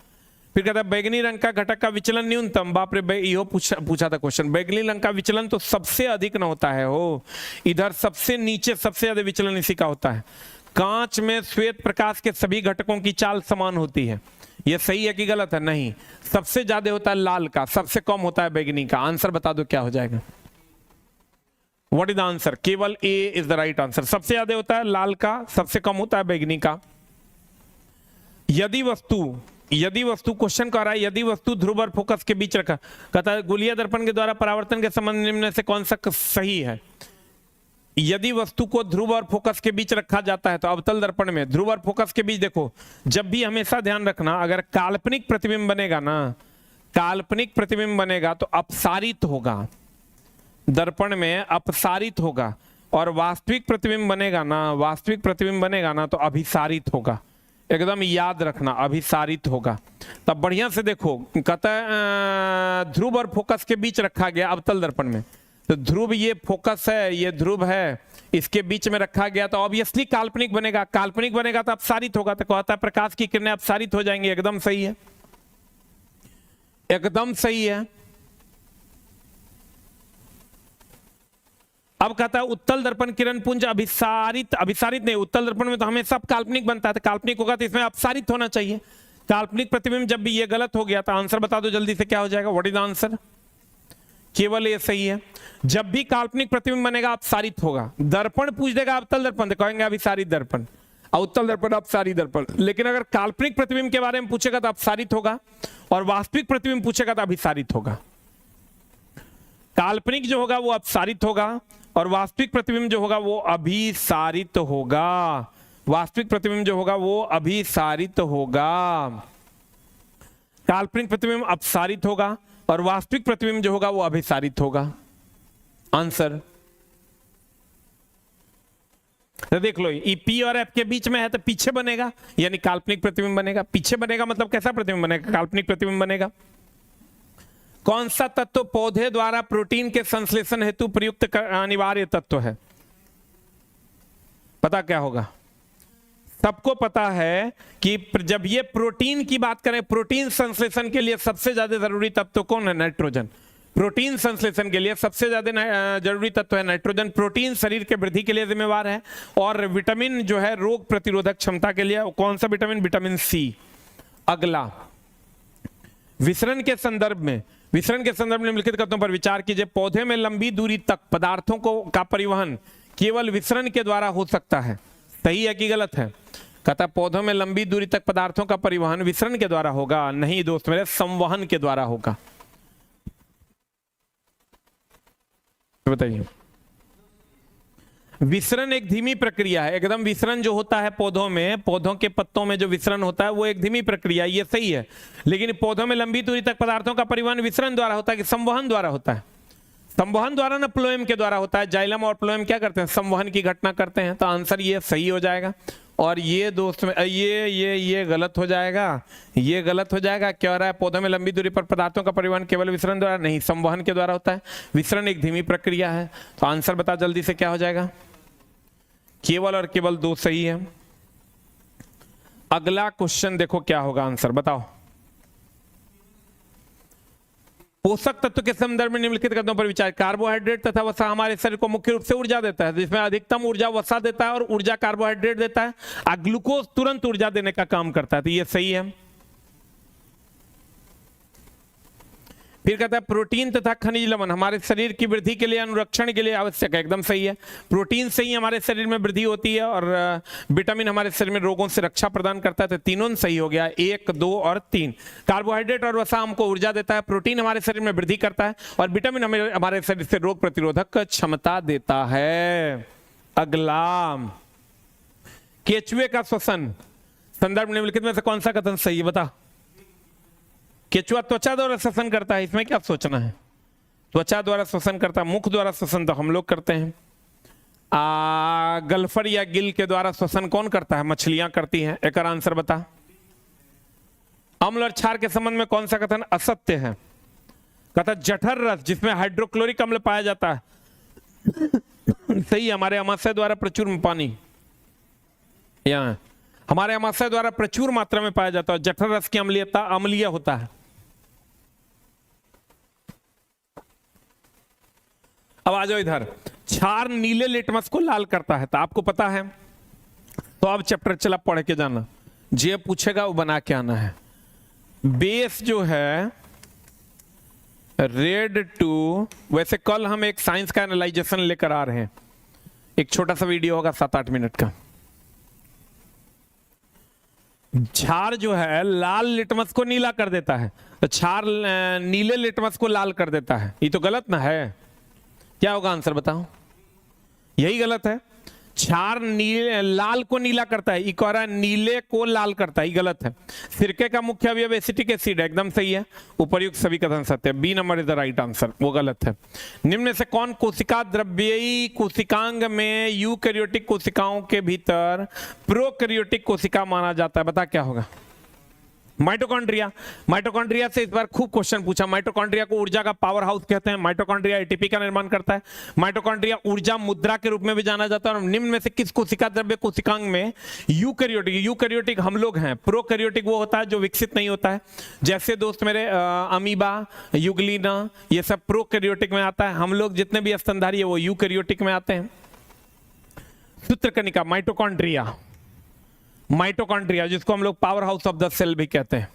फिर कहता है बैगनी रंग का घटक का विचलन न्यूनतम, बाप रे यो पूछा था क्वेश्चन, बैगनी रंग का विचलन तो सबसे अधिक न होता है, हो इधर सबसे नीचे सबसे ज्यादा विचलन इसी का होता है। कांच में श्वेत प्रकाश के सभी घटकों की चाल समान होती है, यह सही है कि गलत है? नहीं, सबसे ज्यादा होता है लाल का, सबसे कम होता है बैगनी का। आंसर बता दो क्या हो जाएगा? What is the answer? केवल ए इज द राइट आंसर। सबसे ज्यादा होता है लाल का, सबसे कम होता है बैगनी का। यदि वस्तु क्वेश्चन कर रहा है, यदि वस्तु ध्रुव और फोकस के बीच रखा, कहता है गोलीय दर्पण के द्वारा परावर्तन के संबंध निम्न में से कौन सा सही है? यदि वस्तु को ध्रुव और फोकस के बीच रखा जाता है तो अवतल दर्पण में ध्रुव और फोकस के बीच, देखो जब भी हमेशा ध्यान रखना, अगर काल्पनिक प्रतिबिंब बनेगा ना, काल्पनिक प्रतिबिंब बनेगा तो अपसारित होगा, दर्पण में अपसारित होगा, और वास्तविक प्रतिबिंब बनेगा ना, वास्तविक प्रतिबिंब बनेगा ना तो अभिसारित होगा। एकदम याद रखना, अभिसारित होगा। तब बढ़िया से देखो, कहता है ध्रुव और फोकस के बीच रखा गया अवतल दर्पण में, तो ध्रुव ये फोकस है, ये ध्रुव है, इसके बीच में रखा गया तो ऑब्वियसली काल्पनिक बनेगा। काल्पनिक बनेगा तो अपसारित होगा, तो कहता है प्रकाश की किरणें अपसारित हो जाएंगी। एकदम सही है, एकदम सही है। अब कहता है उत्तल दर्पण किरण पुंज अभिसारित नहीं, उत्तल दर्पण में तो हमेशा काल्पनिक बनता है, तो काल्पनिक होगा तो इसमें अपसारित होना चाहिए। काल्पनिक प्रतिबिंब जब भी ये गलत हो गया तो आंसर बता दो जल्दी से क्या हो जाएगा? What is the answer? केवल ये सही है। जब भी काल्पनिक प्रतिबिंब बनेगा अपसारित होगा। दर्पण पूछ देगा अवतल दर्पण तो कहेंगे अभिसारित दर्पण, अवतल दर्पण अपसारित दर्पण। लेकिन अगर काल्पनिक प्रतिबिंब के बारे में पूछेगा तो अपसारित होगा, और वास्तविक प्रतिबिंब पूछेगा तो अभिसारित होगा। काल्पनिक जो होगा वो अपसारित होगा, और वास्तविक प्रतिबिंब जो होगा वो अभिसारित होगा। वास्तविक प्रतिबिंब जो होगा वो अभिसारित होगा। काल्पनिक प्रतिबिंब अपसारित होगा, और वास्तविक प्रतिबिंब जो होगा वो अभिसारित होगा। आंसर तो देख लो, ई पी और एफ के बीच में है तो पीछे बनेगा, यानी काल्पनिक प्रतिबिंब बनेगा। पीछे बनेगा मतलब कैसा प्रतिबिंब बनेगा? काल्पनिक प्रतिबिंब बनेगा। कौन सा तत्व पौधे द्वारा प्रोटीन के संश्लेषण हेतु प्रयुक्त अनिवार्य तत्व है? पता क्या होगा? सबको पता है कि जब ये प्रोटीन की बात करें, प्रोटीन संश्लेषण के लिए सबसे ज्यादा जरूरी तत्व कौन है? नाइट्रोजन। प्रोटीन संश्लेषण के लिए सबसे ज्यादा जरूरी तत्व है नाइट्रोजन। प्रोटीन शरीर के वृद्धि के लिए जिम्मेवार है, और विटामिन जो है रोग प्रतिरोधक क्षमता के लिए। कौन सा विटामिन? Vitamin C. अगला, विसरण के संदर्भ में निम्नलिखित कथनों पर विचार कीजिए। पौधे में लंबी दूरी तक पदार्थों का परिवहन केवल विसरण के द्वारा हो सकता है। सही है कि गलत है? कहता पौधों में लंबी दूरी तक पदार्थों का परिवहन विसरण के द्वारा होगा। नहीं दोस्त मेरे, संवहन के द्वारा होगा। बताइए। विसरण एक धीमी प्रक्रिया है। एकदम विसरण जो होता है पौधों में, पौधों के पत्तों में जो विसरण होता है वो एक धीमी प्रक्रिया, ये सही है। लेकिन पौधों में लंबी दूरी तक पदार्थों का परिवहन विसरण द्वारा होता है कि संवहन द्वारा होता है? संवहन द्वारा ना, प्लोएम के द्वारा होता है। जाइलम और प्लोएम क्या करते हैं? संवहन की घटना करते हैं। तो आंसर ये सही हो जाएगा। और ये दोस्त में ये गलत हो जाएगा, ये गलत हो जाएगा। क्या हो रहा है? पौधों में लंबी दूरी पर पदार्थों का परिवहन केवल विसरण द्वारा नहीं, संवहन के द्वारा होता है। विसरण एक धीमी प्रक्रिया है। तो आंसर बता जल्दी से, क्या हो जाएगा? केवल और केवल दो सही है। अगला क्वेश्चन देखो क्या होगा, आंसर बताओ। पोषक तत्व के संदर्भ में निम्नलिखित कथनों पर विचार। कार्बोहाइड्रेट तथा वसा हमारे शरीर को मुख्य रूप से ऊर्जा देता है, जिसमें अधिकतम ऊर्जा वसा देता है और ऊर्जा कार्बोहाइड्रेट देता है, और ग्लूकोज तुरंत ऊर्जा देने का काम करता है। तो ये सही है। फिर कहता है प्रोटीन तथा खनिज लवण हमारे शरीर की वृद्धि के लिए, अनुरक्षण के लिए आवश्यक है। एकदम सही है। प्रोटीन से ही हमारे शरीर में वृद्धि होती है, और विटामिन हमारे शरीर में रोगों से रक्षा प्रदान करता है। तो तीनों सही हो गया, 1, 2 और 3। कार्बोहाइड्रेट और वसा हमको ऊर्जा देता है, प्रोटीन हमारे शरीर में वृद्धि करता है, और विटामिन हमारे शरीर से रोग प्रतिरोधक क्षमता देता है। अगला, केचुए का श्वसन संदर्भ निम्नलिखित में से कौन सा कथन सही है? बता। केचुआ त्वचा द्वारा श्वसन करता है, इसमें क्या सोचना है? त्वचा द्वारा श्वसन करता है। मुख द्वारा श्वसन तो हम लोग करते हैं। गल्फर या गिल के द्वारा श्वसन कौन करता है? मछलियां करती हैं। एक आंसर बता। अम्ल और क्षार के संबंध में कौन सा कथन असत्य है? कहता जठर रस, जिसमें हाइड्रोक्लोरिक अम्ल पाया जाता है। सही, हमारे अमाशय द्वारा प्रचुर पानी, यहाँ हमारे अमाशय द्वारा प्रचुर मात्रा में पाया जाता है। जठर रस की अम्लीयता अम्लीय होता है। अब आ जाओ इधर। क्षार नीले लिटमस को लाल करता है, तो आपको पता है। तो अब चैप्टर चला पढ़ के जाना, जे पूछेगा वो बना के आना है। बेस जो है रेड टू, वैसे कल हम एक साइंस का एनालाइजेशन लेकर आ रहे हैं, एक छोटा सा वीडियो होगा 7-8 मिनट का। क्षार जो है लाल लिटमस को नीला कर देता है, तो क्षार नीले लिटमस को लाल कर देता है। ये तो गलत ना है? क्या होगा आंसर बताओ? यही गलत है। क्षार लाल को नीला करता है, कह रहा है नीले को लाल करता है, ये गलत है। सिरके का मुख्य अवयव एसिटिक एसिड है, एकदम सही है। उपर्युक्त सभी कथन सत्य है। B number is the right answer, वो गलत है। निम्न में से कौन कोशिका द्रव्ययी कोशिकांग में यूकैरियोटिक कोशिकाओं के भीतर प्रोकैरियोटिक कोशिका माना जाता है? बता क्या होगा? माइटोकॉन्ड्रिया। माइटोकॉन्ड्रिया से इस बार खूब क्वेश्चन पूछा। माइटोकॉन्ड्रिया को ऊर्जा का पावर हाउस कहते हैं। माइटोकॉन्ड्रिया एटीपी का निर्माण करता है। माइटोकॉन्ड्रिया ऊर्जा मुद्रा के रूप में भी जाना जाता है। और निम्न में से किस कोशिका द्रव्य कोशिकांग में यूकैरियोटिक हम लोग हैं, प्रोकैरियोटिक वो होता है जो विकसित नहीं होता है। जैसे दोस्त मेरे अमीबा, युगलिना, ये सब प्रोकैरियोटिक में आता है। हम लोग जितने भी स्तनधारी है वो यूकैरियोटिक में आते हैं। सूत्रकनिका माइटोकॉन्ड्रिया, माइटोकॉन्ड्रिया जिसको हम लोग powerhouse of the cell भी कहते हैं।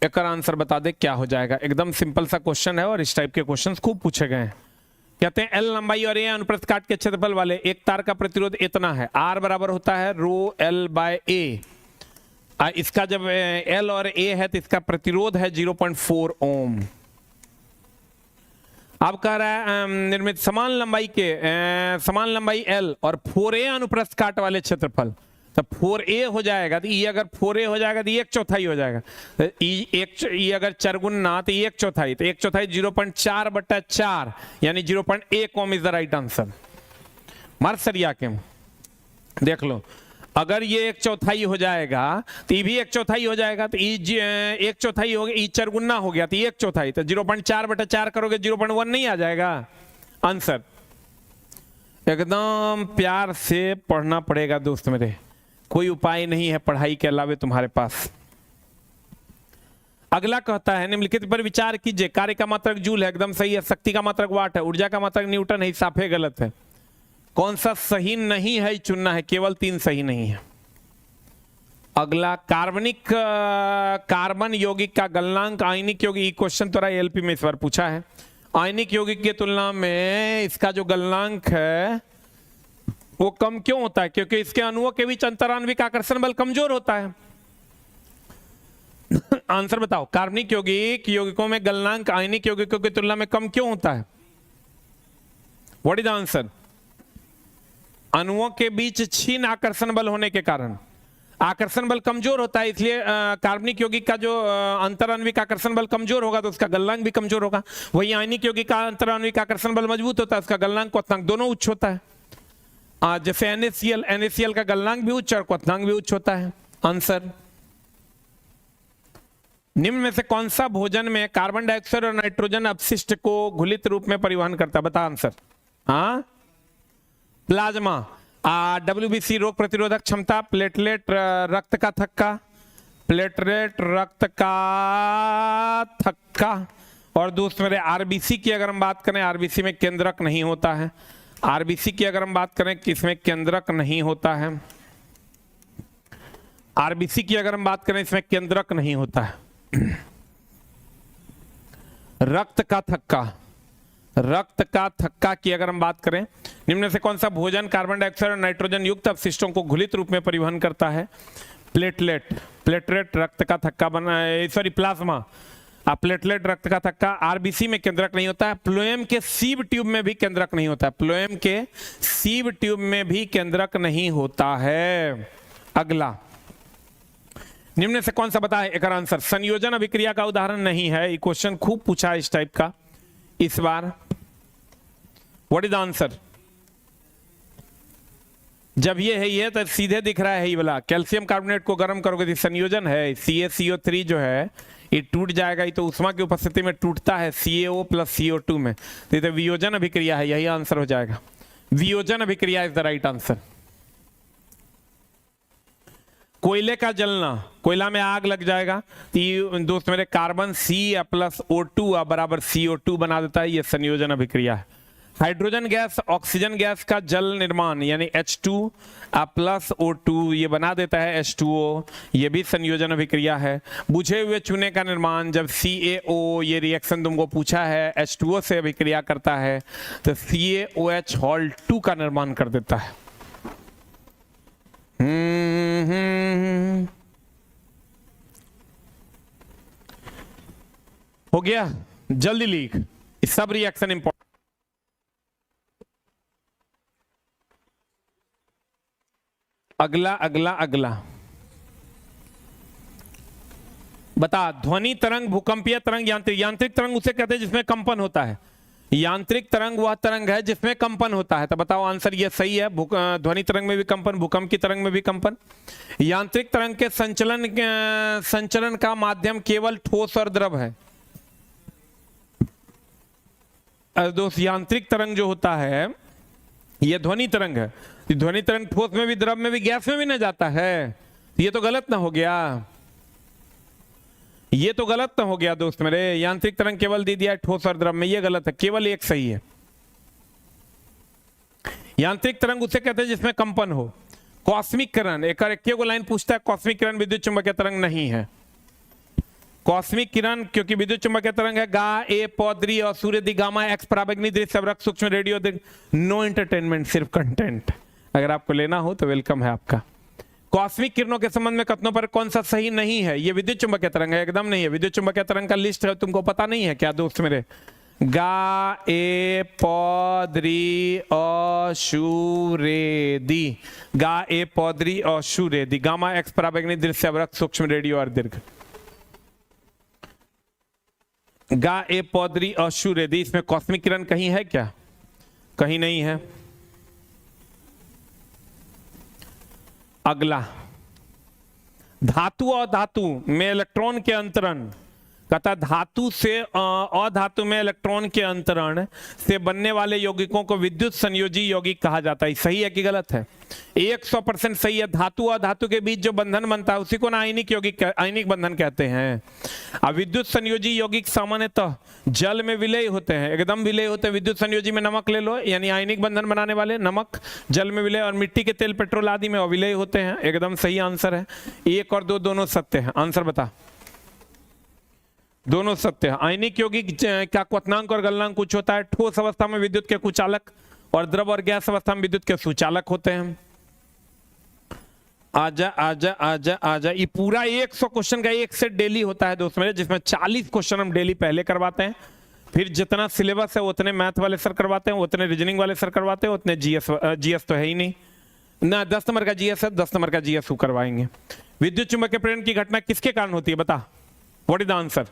एक आंसर बता दे क्या हो जाएगा? एकदम सिंपल सा क्वेश्चन है, और इस टाइप के क्वेश्चंस खूब पूछे गए हैं। कहते हैं एल लंबाई और ए अनुप्रस्थ काट के क्षेत्रफल वाले एक तार का प्रतिरोध इतना है। आर बराबर होता है रो एल बाय ए। इसका जब एल और ए है तो इसका प्रतिरोध है 0.4 ओम। अब कह रहा है निर्मित समान लंबाई एल और 4a अनुप्रस्थ काट वाले क्षेत्रफल, तो 4a हो जाएगा। तो ये अगर 4a हो जाएगा तो 1/4 हो जाएगा। तो ये अगर चरगुना तो 1/4, तो 1/4 0.4/4 यानी 0.1 ओम इज द राइट आंसर। मार सरिया के देख लो, अगर ये 1/4 हो जाएगा तो ये भी 1/4 हो जाएगा। तो 1/4 हो गया, ये चरगुना हो गया तो 1/4, तो 0.4/4 करोगे 0.1 नहीं आ जाएगा आंसर? एकदम प्यार से पढ़ना पड़ेगा दोस्त मेरे, कोई उपाय नहीं है पढ़ाई के अलावे तुम्हारे पास। अगला कहता है निम्नलिखित पर विचार कीजिए। कार्य का मात्रक जूल है, एकदम सही है। शक्ति का मात्रक वाट है। ऊर्जा का मात्रक न्यूटन है, साफे गलत है। कौन सा सही नहीं है चुनना है, केवल 3 सही नहीं है। अगला कार्बन यौगिक का गलनांक आयनिक यौगिक, क्वेश्चन तो एलपी में इस बार पूछा है। आयनिक यौगिक की तुलना में इसका जो गलनांक है वो कम क्यों होता है? क्योंकि इसके अणुओं के बीच अंतराण्विक आकर्षण बल कमजोर होता है। आंसर बताओ। कार्बनिक यौगिकों में गलनांक आयनिक यौगिकों की तुलना में कम क्यों होता है? What is the answer? अणुओं के बीच क्षीण आकर्षण बल होने के कारण आकर्षण बल कमजोर होता है, इसलिए कार्बनिक यौगिक का जो अंतराण्विक आकर्षण बल कमजोर होगा तो उसका गलनांक भी कमजोर होगा। वही आयनिक यौगिक का अंतराण्विक आकर्षण बल मजबूत होता है, उसका गलनांक क्वथनांक दोनों उच्च होता है। जैसे NaCl का गलनांक भी उच्च और क्वथनांक भी उच्च होता है। आंसर। निम्न में से कौन सा भोजन में कार्बन डाइऑक्साइड और नाइट्रोजन अपशिष्ट को घुलित रूप में परिवहन करता है? बता आंसर। हाँ, प्लाज्मा। WBC रोग प्रतिरोधक क्षमता, प्लेटलेट रक्त का थक्का, प्लेटलेट रक्त का थक्का, और दोस्त मेरे RBC की अगर हम बात करें, RBC में केंद्रक नहीं होता है। RBC की अगर हम बात करें किसमें केंद्रक नहीं होता है, RBC की अगर हम बात करें इसमें केंद्रक नहीं होता है। रक्त का थक्का, रक्त का थक्का की अगर हम बात करें, निम्न में से कौन सा भोजन कार्बन डाइऑक्साइड और नाइट्रोजन युक्त अपशिष्टों को घुलित रूप में परिवहन करता है? प्लेटलेट। प्लेटलेट रक्त का थक्का प्लाज्मा। प्लेटलेट रक्त का थक्का। RBC में केंद्रक नहीं होता है। प्लोएम के सीव ट्यूब में भी केंद्रक नहीं होता है। प्लोएम के सीव ट्यूब में भी केंद्रक नहीं होता है। अगला, निम्न से कौन सा बता है? एक आंसर। संयोजन अभिक्रिया का उदाहरण नहीं है। ये क्वेश्चन खूब पूछा है इस टाइप का इस बार। What is the answer? जब ये है ये तो सीधे दिख रहा है ये वाला। कैल्शियम कार्बोनेट को गर्म करोगे तो संयोजन है। CaCO3 जो है ये टूट जाएगा, ये तो उष्मा की उपस्थिति में टूटता है CaO प्लस CO2 में, तो ये तो वियोजन अभिक्रिया है। यही आंसर हो जाएगा। वियोजन अभिक्रिया इज द राइट आंसर। कोयले का जलना, कोयला में आग लग जाएगा तो दोस्त मेरे कार्बन C प्लस O2 बराबर CO2 बना देता है, ये संयोजन अभिक्रिया है। हाइड्रोजन गैस ऑक्सीजन गैस का जल निर्माण यानी H2 प्लस O2 ये बना देता है H2O, ये भी संयोजन अभिक्रिया है। बुझे हुए चूने का निर्माण, जब CaO ये रिएक्शन तुमको पूछा है H2O से अभिक्रिया करता है तो CaOH हॉल 2 का निर्माण कर देता है। हो गया, जल्दी लीक। सब रिएक्शन इंपॉर्टेंट। अगला अगला अगला बता। ध्वनि तरंग, भूकंपीय तरंग, यांत्रिक तरंग उसे कहते हैं जिसमें कंपन होता है। यांत्रिक तरंग वह तरंग है जिसमें कंपन होता है। तो बताओ आंसर ये सही है। ध्वनि तरंग में भी कंपन, भूकंप की तरंग में भी कंपन। यांत्रिक तरंग के संचलन का माध्यम केवल ठोस और द्रव है। दोस्त यांत्रिक तरंग जो होता है ये ध्वनि तरंग है। ध्वनि तरंग ठोस में भी, द्रव में भी, गैस में भी ना जाता है। ये तो गलत ना हो गया, ये तो गलत ना हो गया दोस्त मेरे। यांत्रिक तरंग केवल दे दिया है ठोस और द्रव में, ये गलत है। केवल एक सही है। यांत्रिक तरंग उसे कहते हैं जिसमें कंपन हो। कॉस्मिक किरण, एक को लाइन पूछता है, कॉस्मिक किरण विद्युत चुंबकीय तरंग नहीं है। कॉस्मिक किरण क्योंकि विद्युत चुंबकीय तरंग है। गा ए पौद्री और सूर्य दी गामा एक्स पराबैंगनी दृश्य सवरक सूक्ष्म रेडियो। नो एंटरटेनमेंट, सिर्फ कंटेंट। अगर आपको लेना हो तो वेलकम है आपका। कॉस्मिक किरणों के संबंध में कथनों पर कौन सा सही नहीं है? ये विद्युत चुंबकीय तरंग है, एकदम नहीं है। विद्युत चुंबकीय तरंग का लिस्ट है, तुमको पता नहीं है क्या दोस्त मेरे? गा ए पौद्री अशुरेदी, गा ए पौद्री अशुरेदी, गामा एक्स पराबैंगनी दृश्य सवरक सूक्ष्म रेडियो और दीर्घ। गा ए पौद्री अशुरेदी, इसमें कॉस्मिक किरण कहीं है क्या? कहीं नहीं है। अगला, धातु और धातु में इलेक्ट्रॉन के अंतरण कहता धातु से अधातु में इलेक्ट्रॉन के अंतरण से बनने वाले यौगिकों को विद्युत संयोजी यौगिक कहा जाता है। सही है कि गलत है? 100% सही है। धातु और धातु के बीच जो बंधन बनता है उसी को ना आयनिक यौगिक, आयनिक बंधन कहते हैं। अब विद्युत संयोजी यौगिक सामान्यतः जल में विलय होते हैं, एकदम विलय होते हैं। विद्युत संयोजी में नमक ले लो, यानी आयनिक बंधन बनाने वाले नमक जल में विलय, और मिट्टी के तेल पेट्रोल आदि में अविलय होते हैं। एकदम सही आंसर है। 1 और 2 दोनों सत्य है। आंसर बता। दोनों सत्य है। आयनिक यौगिक क्या क्वथनांक और गलनांक कुछ होता है। ठोस अवस्था में विद्युत के कुचालक और द्रव और गैस अवस्था में विद्युत के सुचालक होते हैं। आजा आजा आजा आजा। ये पूरा 100 क्वेश्चन का एक सेट डेली होता है दोस्त मेरे, जिसमें 40 क्वेश्चन हम डेली पहले करवाते हैं, फिर जितना सिलेबस है उतने मैथ वाले सर करवाते हैं, उतने रीजनिंग वाले सर करवाते हैं, उतने जीएस तो है ही नहीं ना। 10 नंबर का जीएस है, 10 नंबर का जीएस करवाएंगे। विद्युत चुंबकीय प्रेरण की घटना किसके कारण होती है बता। What is the answer?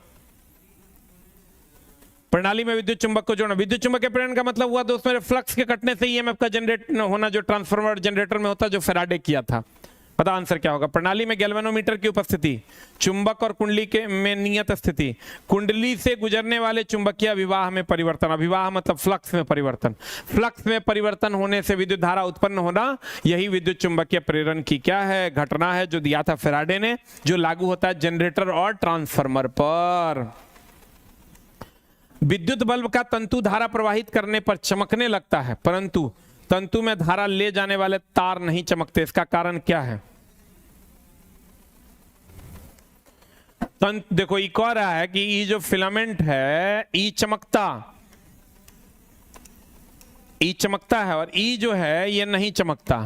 प्रणाली में विद्युत चुंबक को जोड़ना। विद्युत चुंबकीय प्रेरण का मतलब हुआ दोस्त मेरे फ्लक्स के कटने से ईएमएफ का जनरेट होना, जो ट्रांसफार्मर जनरेटर में होता है, जो फैराडे किया था। पता आंसर क्या होगा? प्रणाली में गैल्वेनोमीटर की उपस्थिति, चुंबक और कुंडली के में नियत स्थिति, कुंडली से गुजरने वाले चुंबकीय अभिवाह में परिवर्तन। अभिवाह मतलब फ्लक्स में परिवर्तन। फ्लक्स में परिवर्तन होने से विद्युत धारा उत्पन्न होना, यही विद्युत चुंबकीय प्रेरण की क्या है? घटना है, जो दिया था फैराडे ने, जो लागू होता है जनरेटर और ट्रांसफार्मर पर। विद्युत बल्ब का तंतु धारा प्रवाहित करने पर चमकने लगता है, परंतु तंतु में धारा ले जाने वाले तार नहीं चमकते। इसका कारण क्या है? देखो ये कह रहा है कि ये जो फिलामेंट है ये चमकता है, और ये जो है ये नहीं चमकता।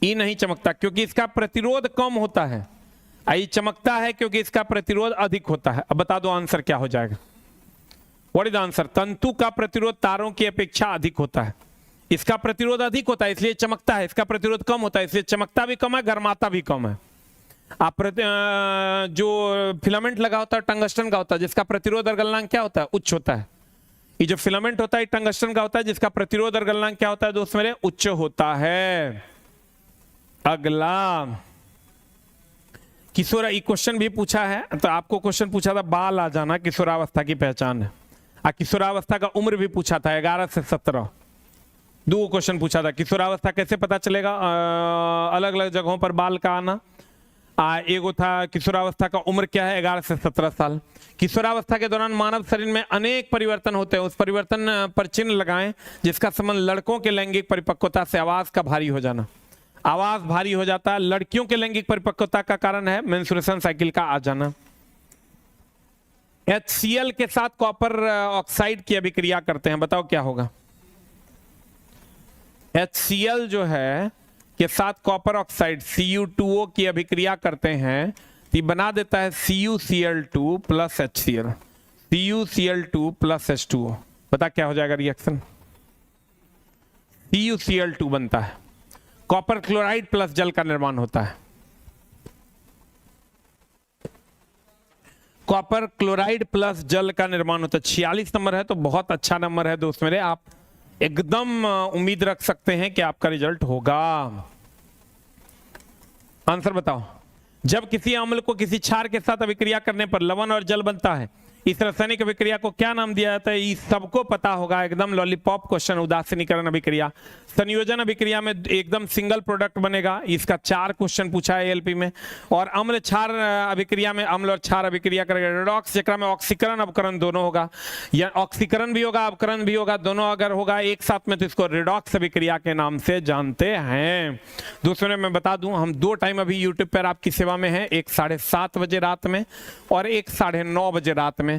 ये नहीं चमकता क्योंकि इसका प्रतिरोध कम होता है। ये चमकता है क्योंकि इसका प्रतिरोध अधिक होता है। अब बता दो आंसर क्या हो जाएगा? What is the answer? तंतु का प्रतिरोध तारों की अपेक्षा अधिक होता है। इसका प्रतिरोध अधिक होता है इसलिए चमकता है, इसका प्रतिरोध कम होता है इसलिए चमकता भी कम है, गर्माता भी कम है। आप जो फिलामेंट लगा होता है टंगस्टन का होता है, जिसका प्रतिरोध और गलनांक क्या होता है? उच्च होता है। ये जो फिलामेंट होता है टंगस्टन का होता है, जिसका प्रतिरोध और गलनांक क्या होता है दोस्त मेरे? उच्च होता है। अगला किशोर, ये क्वेश्चन भी पूछा है, तो आपको क्वेश्चन पूछा था बाल आ जाना, किशोरावस्था की पहचान है। किशोरावस्था का उम्र भी पूछा था 11 से 17। 2 क्वेश्चन पूछा था। किशोरावस्था कैसे पता चलेगा? अलग अलग जगहों पर बाल का आना। एगो था किशोरावस्था का उम्र क्या है? 11 से 17 साल। किशोरावस्था के दौरान मानव शरीर में अनेक परिवर्तन होते हैं। उस परिवर्तन पर चिन्ह लगाएं जिसका संबंध लड़कों के लैंगिक परिपक्वता से आवाज का भारी हो जाना। आवाज भारी हो जाता है। लड़कियों के लैंगिक परिपक्वता का कारण है मेंस्ट्रुएशन साइकिल का आ जाना। HCl के साथ कॉपर ऑक्साइड की अभिक्रिया करते हैं, बताओ क्या होगा? HCl जो है के साथ कॉपर ऑक्साइड Cu2O की अभिक्रिया करते हैं तो बना देता है CuCl2 plus HCl, CuCl2 plus H2O। पता क्या हो जाएगा रिएक्शन? CuCl2 बनता है। कॉपर क्लोराइड प्लस जल का निर्माण होता है। कॉपर क्लोराइड प्लस जल का निर्माण होता है। 46 नंबर है तो बहुत अच्छा नंबर है दोस्त मेरे। आप एकदम उम्मीद रख सकते हैं कि आपका रिजल्ट होगा। आंसर बताओ। जब किसी अम्ल को किसी क्षार के साथ अभिक्रिया करने पर लवण और जल बनता है, इस रासायनिक अभिक्रिया को क्या नाम दिया जाता है? ये सबको पता होगा, एकदम लॉलीपॉप क्वेश्चन। उदासीनीकरण अभिक्रिया। संयोजन अभिक्रिया में एकदम सिंगल प्रोडक्ट बनेगा। इसका 4 क्वेश्चन पूछा है एलपी में। और अम्ल क्षार अभिक्रिया में अम्ल और क्षार अभिक्रिया करेगा। रेडॉक्स जेकरा में ऑक्सीकरण अपकरण दोनों होगा, या ऑक्सीकरण भी होगा अपकरण भी होगा, दोनों अगर होगा एक साथ में तो इसको रेडॉक्स अभिक्रिया के नाम से जानते हैं। दूसरे मैं बता दूं, हम 2 टाइम अभी यूट्यूब पर आपकी सेवा में है, एक 7:30 बजे रात में और एक 9:30 बजे रात में।